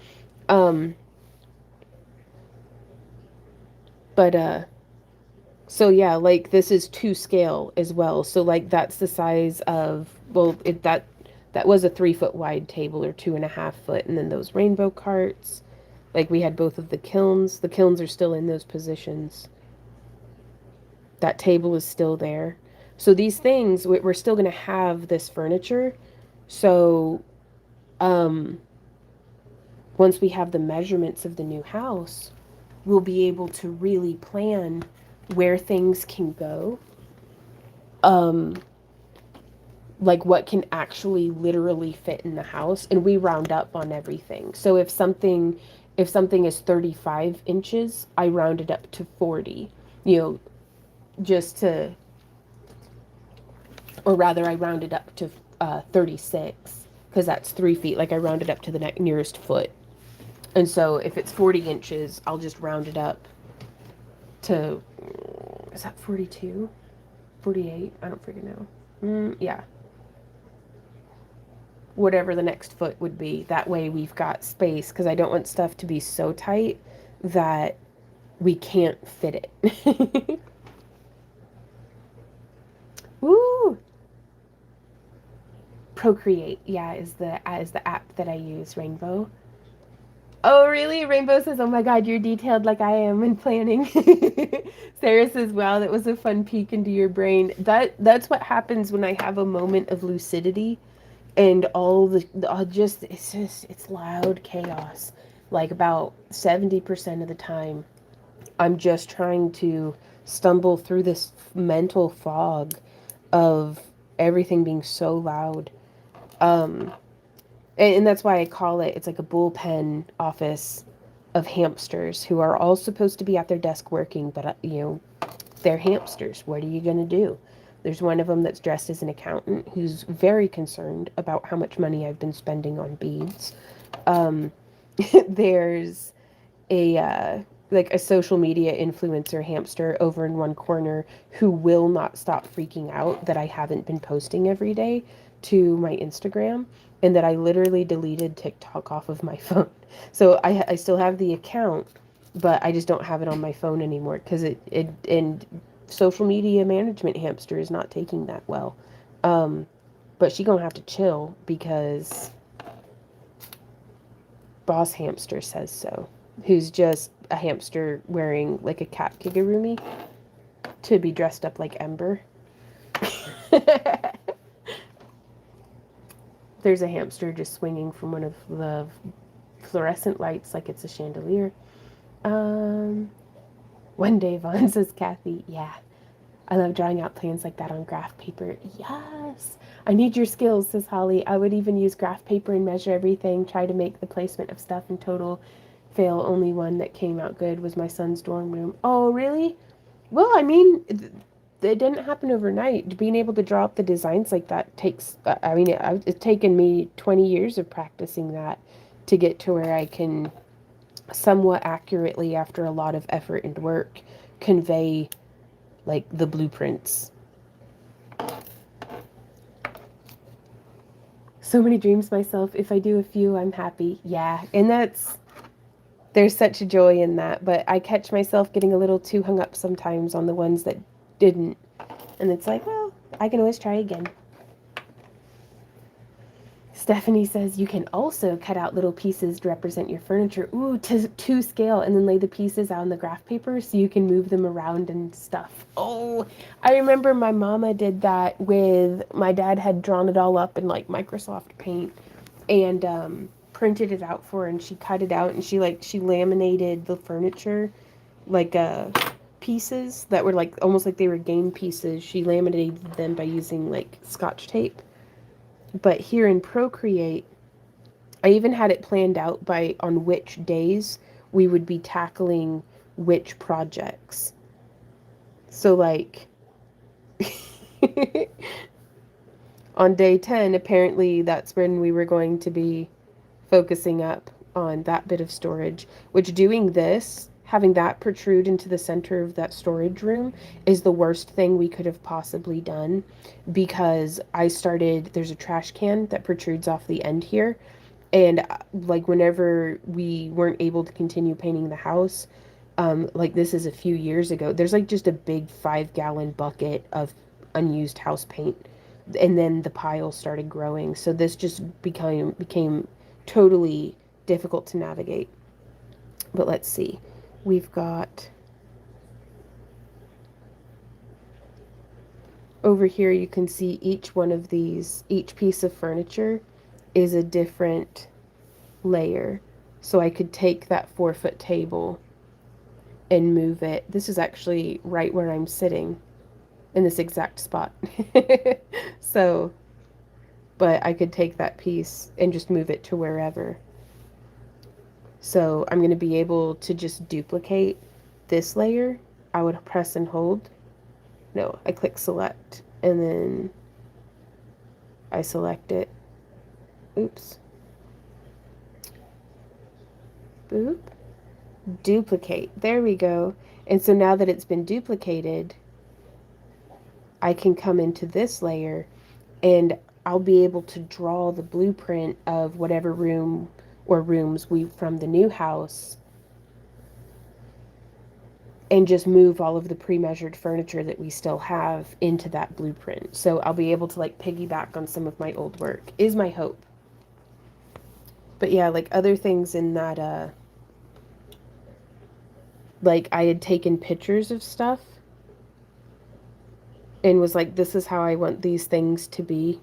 S1: Um but so yeah, like this is to scale as well. So like that's the size of, well, that was a 3 foot wide table or 2.5 foot, and then those rainbow carts. Like we had both of the kilns. The kilns are still in those positions. That table is still there. So these things, we're still gonna have this furniture. So um once we have the measurements of the new house, we'll be able to really plan where things can go. Um, like what can actually literally fit in the house, and we round up on everything. So if something is 35 inches, I round it up to 40. You know, just to, or rather, I round it up to 36 because that's 3 feet. Like I round it up to the nearest foot. And so if it's 40 inches, I'll just round it up to, is that 42? 48? I don't freaking know. Yeah. Whatever the next foot would be. That way we've got space, because I don't want stuff to be so tight that we can't fit it. Woo! Procreate, yeah, is the app that I use, Rainbow. Oh, really? Rainbow says, oh my God, you're detailed like I am in planning. Sarah says, wow, that was a fun peek into your brain. That's what happens when I have a moment of lucidity and all it's loud chaos. Like about 70% of the time, I'm just trying to stumble through this mental fog of everything being so loud. Um, and that's why I call it's like a bullpen office of hamsters who are all supposed to be at their desk working, but they're hamsters. What are you going to do? There's one of them that's dressed as an accountant who's very concerned about how much money I've been spending on beads. Um, there's like a social media influencer hamster over in one corner who will not stop freaking out that I haven't been posting every day to my Instagram and that I literally deleted TikTok off of my phone. So I still have the account, but I just don't have it on my phone anymore because it and social media management hamster is not taking that well. But she gonna have to chill because boss hamster says so. Who's just a hamster wearing like a cat kigurumi to be dressed up like Ember. There's a hamster just swinging from one of the fluorescent lights like it's a chandelier. One day, Vaughn says, Kathy, yeah, I love drawing out plans like that on graph paper. Yes. I need your skills, says Holly. I would even use graph paper and measure everything, try to make the placement of stuff in total. Fail, only one that came out good was my son's dorm room. Oh, really? Well, I mean, it didn't happen overnight. Being able to draw up the designs like that takes, it's taken me 20 years of practicing that to get to where I can somewhat accurately, after a lot of effort and work, convey like the blueprints. So many dreams myself. If I do a few, I'm happy. Yeah, and there's such a joy in that, but I catch myself getting a little too hung up sometimes on the ones that didn't. And it's like, well, I can always try again. Stephanie says you can also cut out little pieces to represent your furniture. Ooh, to scale, and then lay the pieces out on the graph paper so you can move them around and stuff. Oh, I remember my mama did that with, my dad had drawn it all up in like Microsoft Paint and printed it out for her, and she cut it out and she laminated the furniture like pieces that were like almost like they were game pieces. She laminated them by using like Scotch tape. But here in Procreate, I even had it planned out by on which days we would be tackling which projects. So like on day 10, apparently that's when we were going to be focusing up on that bit of storage, which doing this, having that protrude into the center of that storage room is the worst thing we could have possibly done because there's a trash can that protrudes off the end here. And like whenever we weren't able to continue painting the house, like this is a few years ago, there's like just a big 5-gallon bucket of unused house paint. And then the pile started growing. So this just became totally difficult to navigate. But let's see. We've got over here, you can see each one of these, each piece of furniture is a different layer. So I could take that 4-foot table and move it. This is actually right where I'm sitting in this exact spot. So, but I could take that piece and just move it to wherever. So I'm going to be able to just duplicate this layer. I would press and hold. No, I click select and then I select it. Oops. Boop. Duplicate. There we go. And so now that it's been duplicated, I can come into this layer and I'll be able to draw the blueprint of whatever room or rooms from the new house and just move all of the pre-measured furniture that we still have into that blueprint. So I'll be able to like piggyback on some of my old work, is my hope. But yeah, like other things in that, like I had taken pictures of stuff and was like, this is how I want these things to be.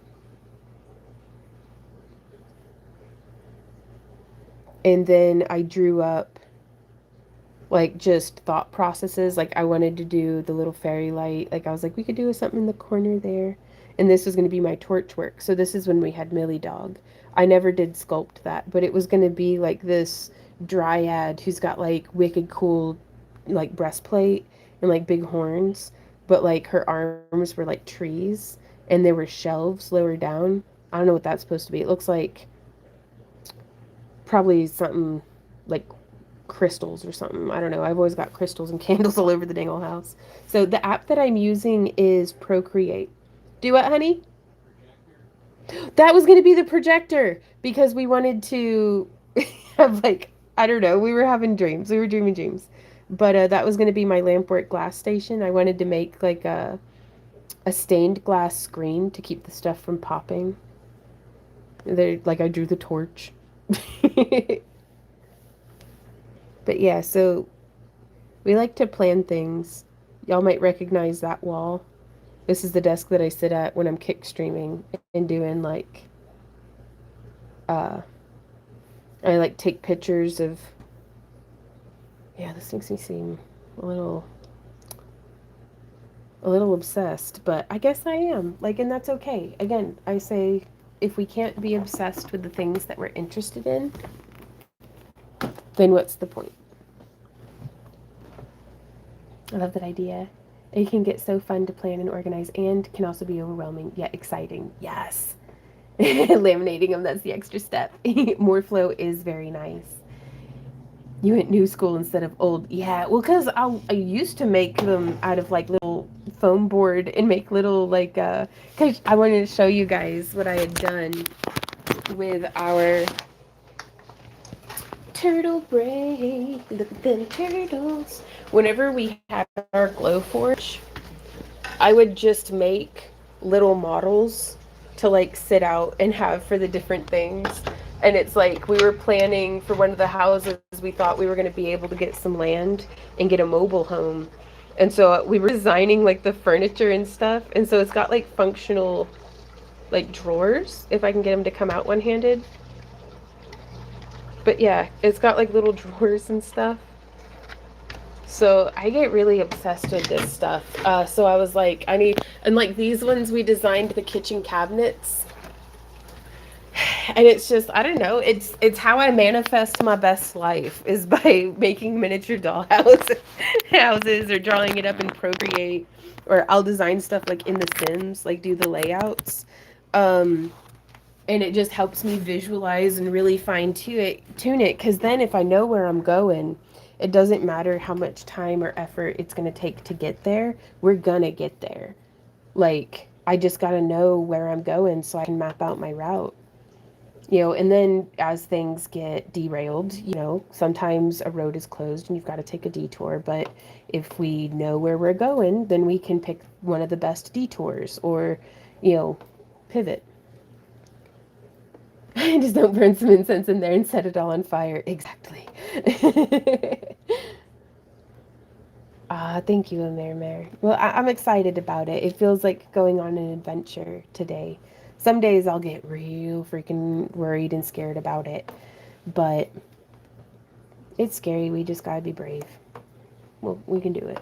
S1: And then I drew up like just thought processes. Like I wanted to do the little fairy light. Like I was like, we could do something in the corner there. And this was going to be my torch work. So this is when we had Millie Dog. I never did sculpt that, but it was going to be like this dryad who's got like wicked cool like breastplate and like big horns, but like her arms were like trees and there were shelves lower down. I don't know what that's supposed to be. It looks like probably something like crystals or something. I don't know. I've always got crystals and candles all over the dang old house. So the app that I'm using is Procreate. Do what, honey? That was going to be the projector because we wanted to have like, I don't know, we were having dreams. We were dreaming dreams. But that was going to be my lampwork glass station. I wanted to make like a stained glass screen to keep the stuff from popping. There, like I drew the torch. But yeah, so we like to plan things. Y'all might recognize that wall. This is the desk that I sit at when I'm kick streaming and doing like uh I like take pictures of, yeah, this makes me seem a little obsessed, but I guess I am. Like, and that's okay. Again, I say if we can't be obsessed with the things that we're interested in, then what's the point? I love that idea. It can get so fun to plan and organize and can also be overwhelming yet exciting. Yes. Laminating them, that's the extra step. More flow is very nice. You went new school instead of old. Yeah, well, because I used to make them out of like little foam board and make little like, because I wanted to show you guys what I had done with our turtle braid. Look at them turtles. Whenever we had our glow forge, I would just make little models to like sit out and have for the different things. And it's like we were planning for one of the houses, we thought we were going to be able to get some land and get a mobile home. And so we were designing like the furniture and stuff. And so it's got like functional like drawers, if I can get them to come out one-handed. But yeah, it's got like little drawers and stuff. So I get really obsessed with this stuff. So I was like, I need, and like these ones we designed the kitchen cabinets. And it's just, I don't know, it's how I manifest my best life is by making miniature dollhouse houses or drawing it up in Procreate, or I'll design stuff like in The Sims, like do the layouts. Um, and it just helps me visualize and really tune it, because then if I know where I'm going, it doesn't matter how much time or effort it's going to take to get there. We're going to get there. Like, I just got to know where I'm going so I can map out my route. And then as things get derailed, sometimes a road is closed and you've got to take a detour. But if we know where we're going, then we can pick one of the best detours or, pivot. Just don't burn some incense in there and set it all on fire. Exactly. Thank you, Mare. Well, I'm excited about it. It feels like going on an adventure today. Some days I'll get real freaking worried and scared about it, but it's scary. We just gotta be brave. Well, we can do it.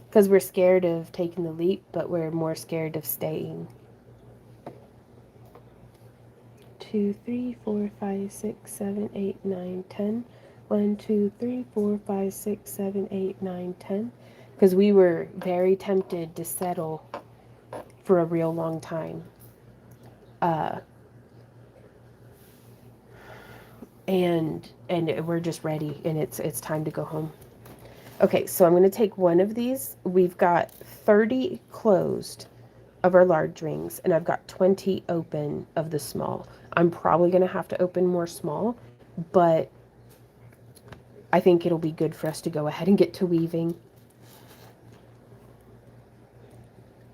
S1: Because we're scared of taking the leap, but we're more scared of staying. 2, 3, 4, 5, 6, 7, 8, 9, 10. 1, 2, 3, 4, 5, 6, 7, 8, 9, 10. Because we were very tempted to settle for a real long time. And we're just ready, and it's time to go home. Okay, so I'm going to take one of these. We've got 30 closed of our large rings, and I've got 20 open of the small. I'm probably going to have to open more small, but I think it'll be good for us to go ahead and get to weaving.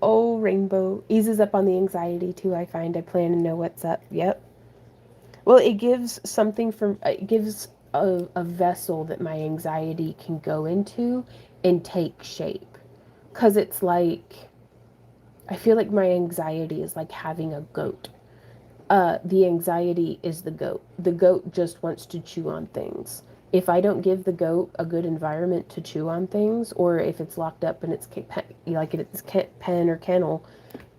S1: Oh, rainbow. Eases up on the anxiety, too, I find. I plan to know what's up. Yep. Well, it gives something from, it gives a vessel that my anxiety can go into and take shape. Because it's like, I feel like my anxiety is like having a goat. The anxiety is the goat. The goat just wants to chew on things. If I don't give the goat a good environment to chew on things, or if it's locked up in its like in its pen or kennel,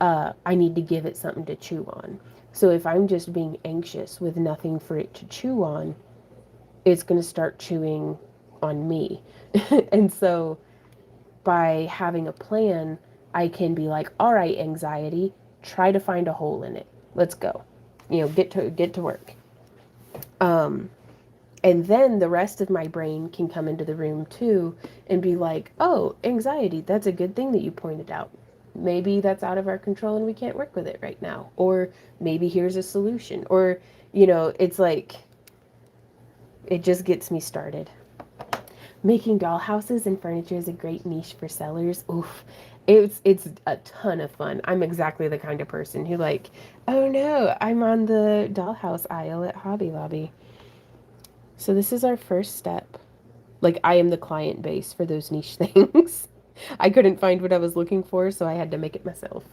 S1: I need to give it something to chew on. So if I'm just being anxious with nothing for it to chew on, it's going to start chewing on me. And so by having a plan, I can be like, all right, anxiety, try to find a hole in it. Let's go. Get to work. Um, and then the rest of my brain can come into the room too and be like, oh, anxiety, that's a good thing that you pointed out. Maybe that's out of our control and we can't work with it right now. Or maybe here's a solution. Or, it's like, it just gets me started. Making dollhouses and furniture is a great niche for sellers. Oof. It's a ton of fun. I'm exactly the kind of person who like, oh no, I'm on the dollhouse aisle at Hobby Lobby. So this is our first step. Like I am the client base for those niche things. I couldn't find what I was looking for, so I had to make it myself.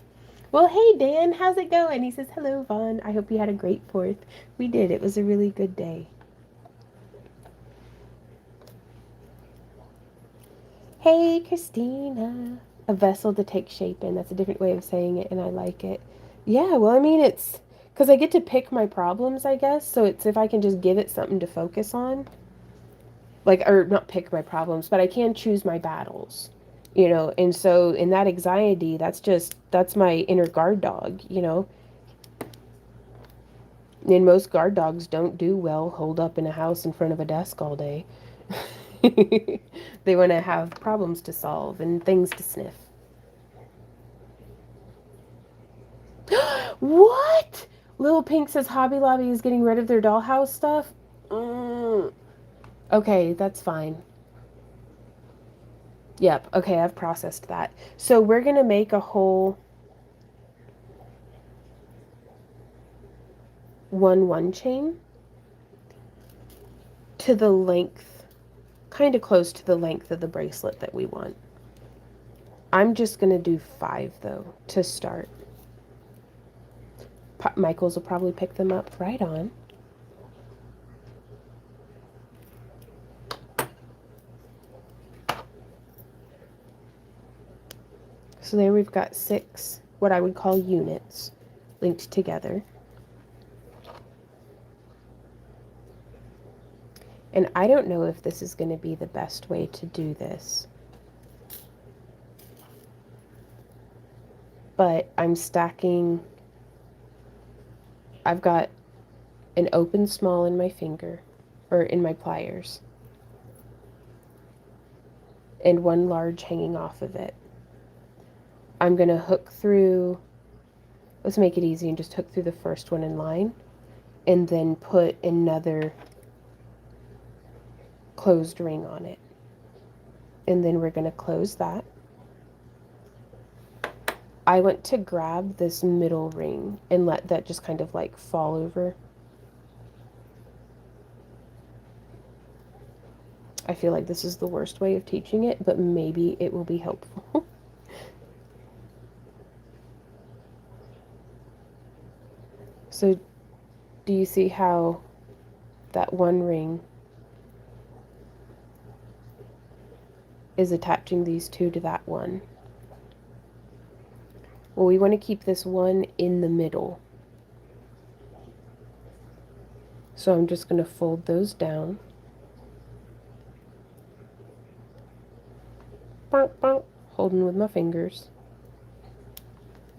S1: Well, hey Dan, how's it going? He says, hello Vaughn. I hope you had a great 4th. We did. It was a really good day. Hey, Christina. A vessel to take shape in. That's a different way of saying it, and I like it. Yeah, well, I mean, it's because I get to pick my problems, I guess. So it's if I can just give it something to focus on, like, or not pick my problems, but I can choose my battles, And so in that anxiety, that's my inner guard dog. And most guard dogs don't do well holed up in a house in front of a desk all day. They want to have problems to solve and things to sniff. What? Little Pink says Hobby Lobby is getting rid of their dollhouse stuff. Okay, that's fine. Yep. Okay, I've processed that. So we're gonna make a whole 1 chain to the length, kind of close to the length of the bracelet that we want. I'm just gonna do 5 though to start. Michael's will probably pick them up right on. So there we've got 6, what I would call units, linked together. And I don't know if this is going to be the best way to do this. But I'm stacking, I've got an open small in my finger, or in my pliers, and 1 large hanging off of it. I'm going to hook through, let's make it easy and just hook through the first one in line, and then put another closed ring on it. And then we're going to close that. I want to grab this middle ring and let that just kind of like fall over. I feel like this is the worst way of teaching it, but maybe it will be helpful. So do you see how that 1 ring is attaching these 2 to that 1? Well, we want to keep this 1 in the middle. So I'm just going to fold those down. Bonk, bonk, holding with my fingers.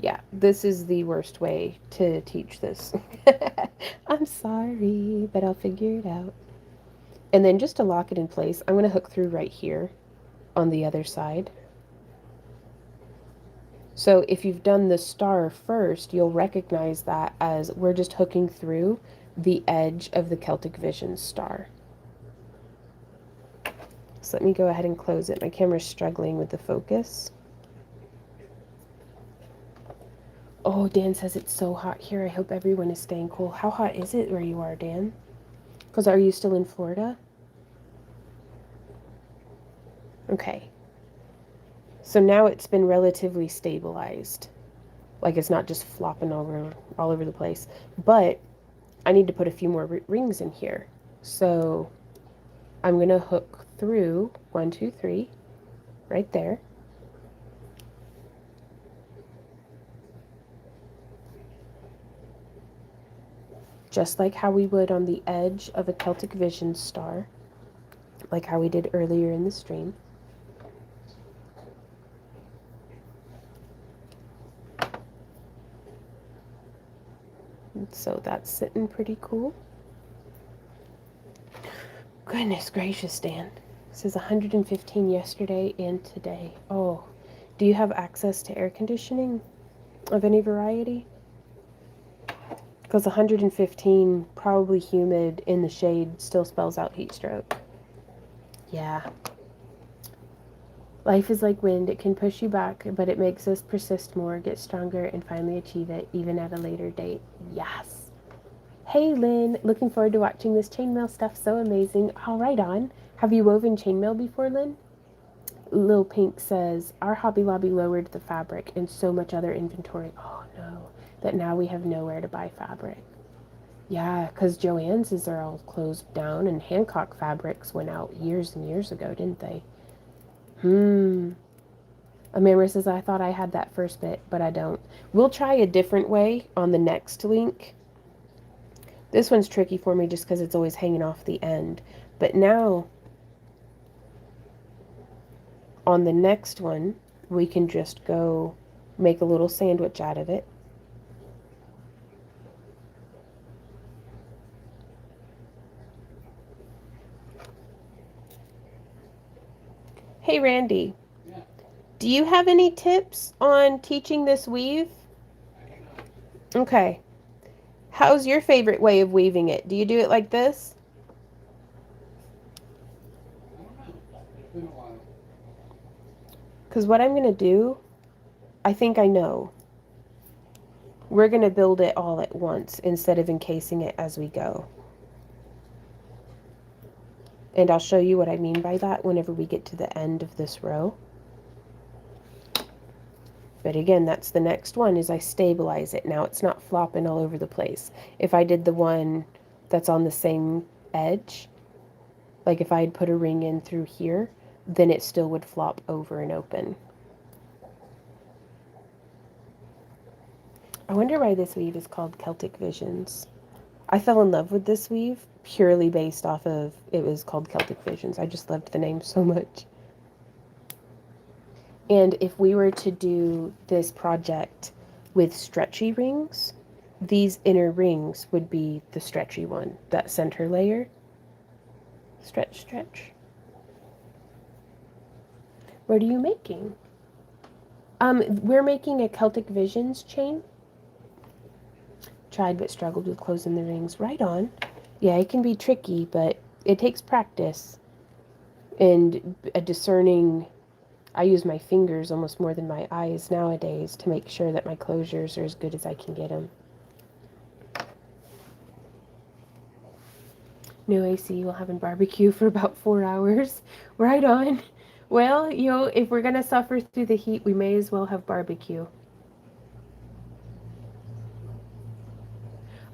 S1: Yeah, this is the worst way to teach this. I'm sorry, but I'll figure it out. And then just to lock it in place, I'm going to hook through right here on the other side. So if you've done the star first, you'll recognize that as we're just hooking through the edge of the Celtic Vision star. So let me go ahead and close it. My camera's struggling with the focus. Oh, Dan says it's so hot here. I hope everyone is staying cool. How hot is it where you are, Dan? Because are you still in Florida? Okay. So now it's been relatively stabilized. Like it's not just flopping all over the place. But I need to put a few more rings in here. So I'm going to hook through 1, 2, 3 right there. Just like how we would on the edge of a Celtic Vision star, like how we did earlier in the stream. So that's sitting pretty cool. Goodness gracious, Dan. It says 115 yesterday and today. Oh, do you have access to air conditioning of any variety? Because 115, probably humid in the shade, still spells out heat stroke. Yeah. Life is like wind. It can push you back, but it makes us persist more, get stronger, and finally achieve it, even at a later date. Yes. Hey, Lynn. Looking forward to watching this chainmail stuff. So amazing. All right, on. Have you woven chainmail before, Lynn? Lil Pink says, our Hobby Lobby lowered the fabric and so much other inventory. Oh, no. That now we have nowhere to buy fabric. Yeah, because Joann's are all closed down, and Hancock Fabrics went out years and years ago, didn't they? Amira says, I thought I had that first bit, but I don't. We'll try a different way on the next link. This one's tricky for me just because it's always hanging off the end. But now, on the next one, we can just go make a little sandwich out of it. Hey, Randy.
S2: Yeah.
S1: Do you have any tips on teaching this weave? Okay. How's your favorite way of weaving it? Do you do it like this?
S2: I don't know. It's been a while.
S1: Because what I'm going to do, I think I know. We're going to build it all at once instead of encasing it as we go. And I'll show you what I mean by that whenever we get to the end of this row. But again, that's the next one, is I stabilize it. Now it's not flopping all over the place. If I did the one that's on the same edge, like if I had put a ring in through here, then it still would flop over and open. I wonder why this weave is called Celtic Visions. I fell in love with this weave purely based off of it was called Celtic Visions. I just loved the name so much. And if we were to do this project with stretchy rings, these inner rings would be the stretchy one, that center layer. Stretch, stretch. What are you making? We're making a Celtic Visions chain. Tried but struggled with closing the rings. Right on. Yeah, it can be tricky, but it takes practice and a discerning. I use my fingers almost more than my eyes nowadays to make sure that my closures are as good as I can get them. No AC while having barbecue for about 4 hours. Right on. Well, if we're going to suffer through the heat, we may as well have barbecue.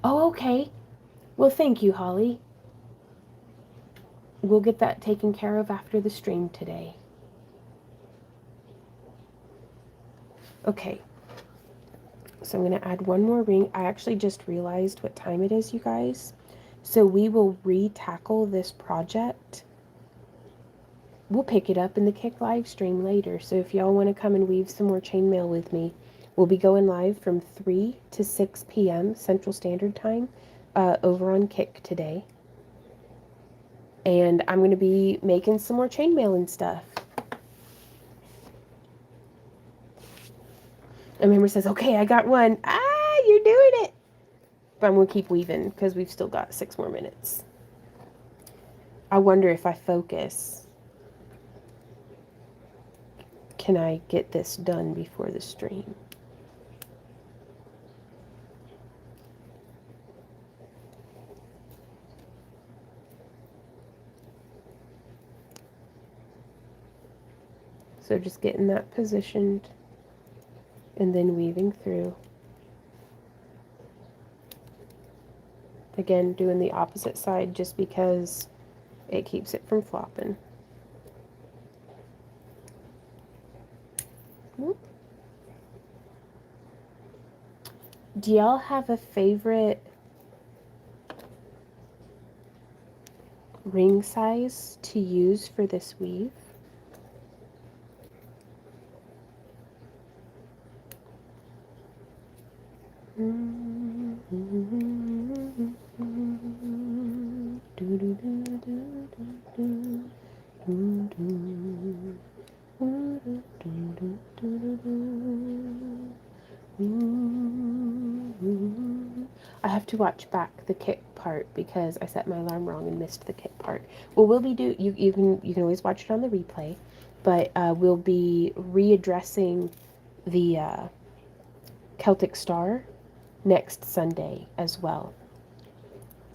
S1: Oh, okay. Well, thank you, Holly. We'll get that taken care of after the stream today. Okay. So I'm going to add one more ring. I actually just realized what time it is, you guys. So we will re-tackle this project. We'll pick it up in the Kick live stream later. So if y'all want to come and weave some more chainmail with me, we'll be going live from 3 to 6 p.m. Central Standard Time over on Kick today. And I'm going to be making some more chainmail and stuff. And Member says, okay, I got one. Ah, you're doing it. But I'm going to keep weaving because we've still got 6 more minutes. I wonder if I focus, can I get this done before the stream? So just getting that positioned and then weaving through. Again, doing the opposite side just because it keeps it from flopping. Whoop. Do y'all have a favorite ring size to use for this weave? I have to watch back the kick part because I set my alarm wrong and missed the kick part. Well, we'll be you can always watch it on the replay, but we'll be readdressing the Celtic Star next Sunday as well.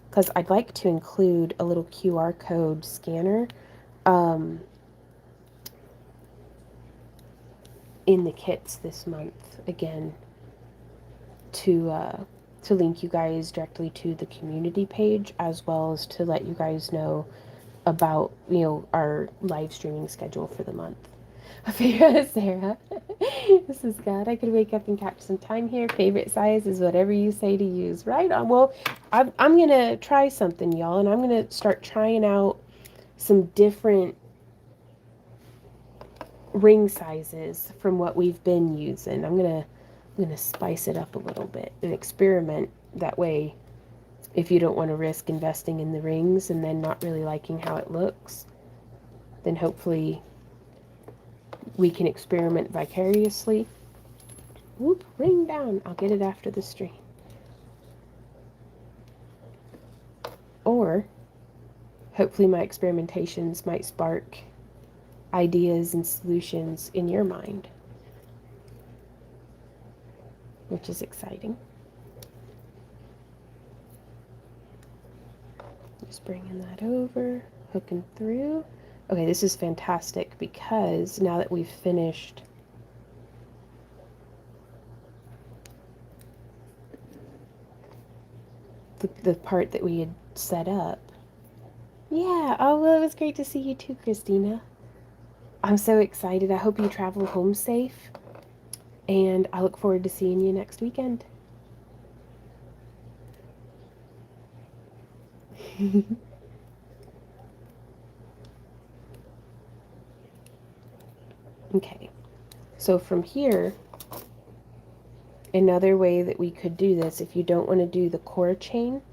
S1: Because I'd like to include a little QR code scanner in the kits this month again to link you guys directly to the community page, as well as to let you guys know about, you know, our live streaming schedule for the month. Sarah, this is God. I could wake up and catch some time here. Favorite size is whatever you say to use. Right on. Well, I'm going to try something, y'all, and I'm going to start trying out some different ring sizes from what we've been using. I'm gonna spice it up a little bit and experiment. That way, if you don't want to risk investing in the rings and then not really liking how it looks, then hopefully we can experiment vicariously. Whoop, ring down. I'll get it after the stream. Or hopefully my experimentations might spark ideas and solutions in your mind, which is exciting. Just bringing that over, hooking through. Okay, this is fantastic because now that we've finished the part that we had set up. Yeah, oh, well, it was great to see you too, Christina. I'm so excited. I hope you travel home safe, and I look forward to seeing you next weekend. Okay, so from here, another way that we could do this, if you don't want to do the core chain,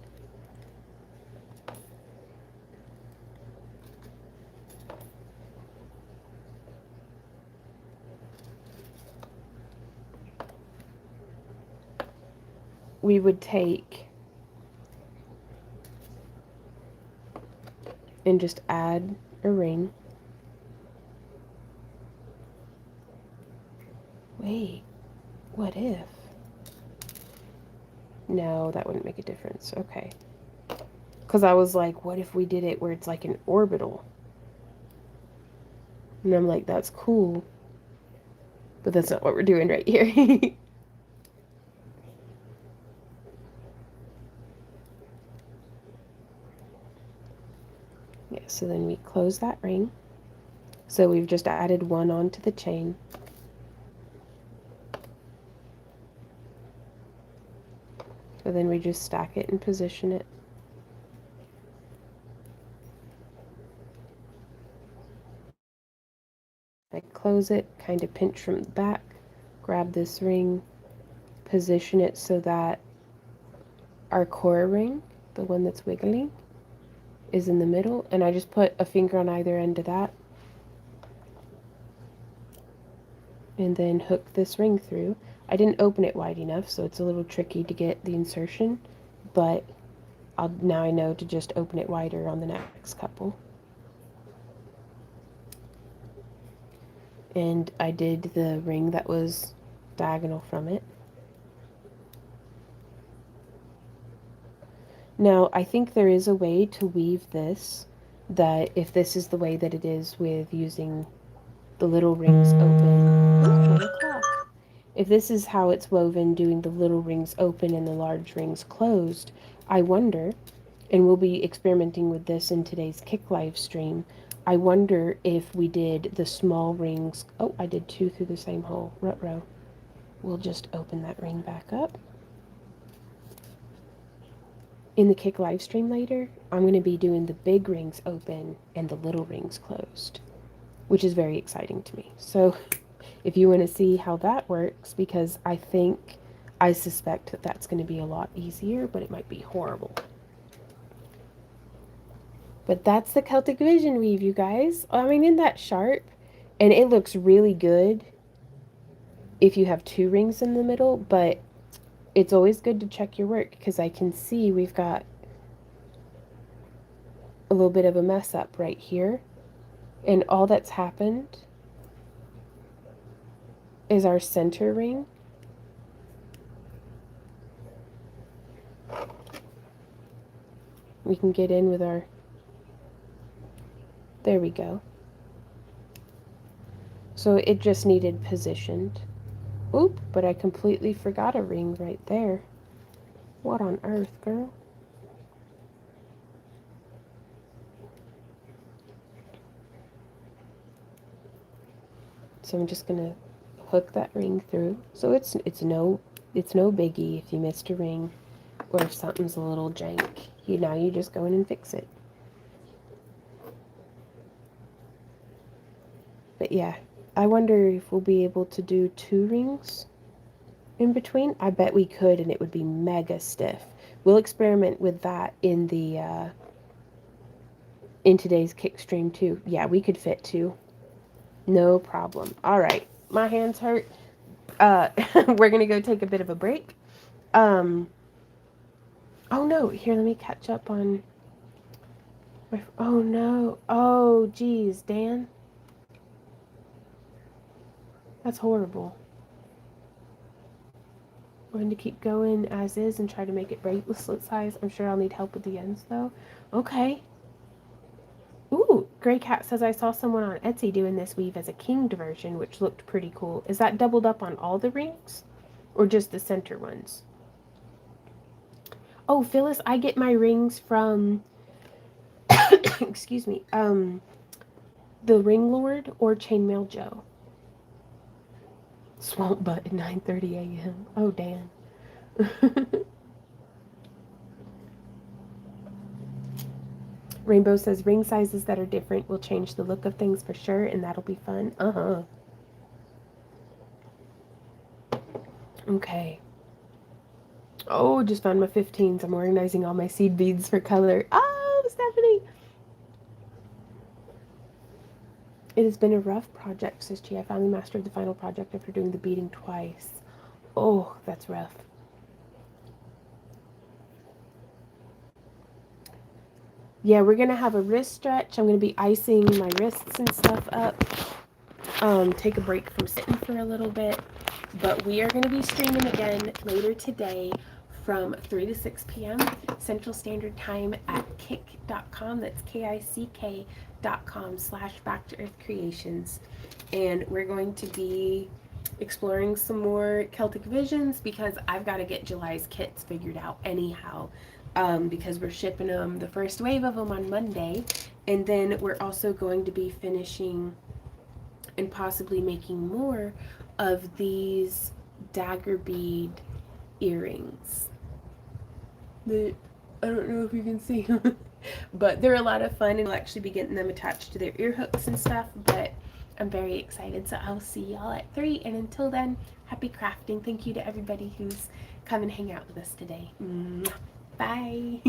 S1: we would take and just add a ring. Wait, what if? No, that wouldn't make a difference. Okay. Because I was like, what if we did it where it's like an orbital? And I'm like, that's cool. But that's not what we're doing right here. Yeah, so then we close that ring. So we've just added one onto the chain. So then we just stack it and position it. I close it, kind of pinch from the back, grab this ring, position it so that our core ring, the one that's wiggling, is in the middle, and I just put a finger on either end of that and then hook this ring through. I didn't open it wide enough, so it's a little tricky to get the insertion, but now I know to just open it wider on the next couple. And I did the ring that was diagonal from it. Now, I think there is a way to weave this, that if this is the way that it is with using the little rings open. Ooh, 1 o'clock. If this is how it's woven, doing the little rings open and the large rings closed, I wonder, and we'll be experimenting with this in today's Kick live stream, I wonder if we did the small rings. Oh, I did 2 through the same hole. Ruh-roh. We'll just open that ring back up. In the Kick live stream later, I'm going to be doing the big rings open and the little rings closed, which is very exciting to me. So if you want to see how that works, because I suspect that that's going to be a lot easier, but it might be horrible. But that's the Celtic Vision weave, you guys. I mean, isn't that sharp? And it looks really good if you have 2 rings in the middle, but it's always good to check your work, because I can see we've got a little bit of a mess up right here. And all that's happened is our center ring. We can get in with our, there we go. So it just needed positioned. Oop, but I completely forgot a ring right there. What on earth, girl? So I'm just gonna hook that ring through. So it's no biggie if you missed a ring or if something's a little jank. Now you just go in and fix it. But yeah, I wonder if we'll be able to do 2 rings in between. I bet we could, and it would be mega stiff. We'll experiment with that in the in today's kick stream too. Yeah, we could fit 2. No problem. All right, my hands hurt. We're gonna go take a bit of a break. Oh no, here, let me catch up on my, oh no, oh geez, Dan, that's horrible. We're going to keep going as is and try to make it bracelet size. I'm sure I'll need help with the ends though. Okay. Ooh, Gray Cat says I saw someone on Etsy doing this weave as a kinged version, which looked pretty cool. Is that doubled up on all the rings or just the center ones? Oh, Phyllis, I get my rings from, excuse me, the Ring Lord or Chainmaille Joe. Swamp butt at 9:30 a.m. Oh, Dan. Rainbow says ring sizes that are different will change the look of things for sure, and that'll be fun. Okay. Oh, just found my 15s. I'm organizing all my seed beads for color. Oh, Stephanie! It has been a rough project, says Chi. I finally mastered the final project after doing the beading twice. Oh, that's rough. Yeah, we're going to have a wrist stretch. I'm going to be icing my wrists and stuff up. Take a break from sitting for a little bit. But we are going to be streaming again later today from 3 to 6 p.m. Central Standard Time at kick.com. That's kick.com/Back-to-Earth-Creations. And we're going to be exploring some more Celtic Visions because I've got to get July's kits figured out anyhow. Because we're shipping them, the first wave of them, on Monday. And then we're also going to be finishing and possibly making more of these dagger bead earrings. I don't know if you can see them, but they're a lot of fun, and we'll actually be getting them attached to their ear hooks and stuff, but I'm very excited. So I'll see y'all at 3, and until then, happy crafting. Thank you to everybody who's come and hang out with us today. Bye.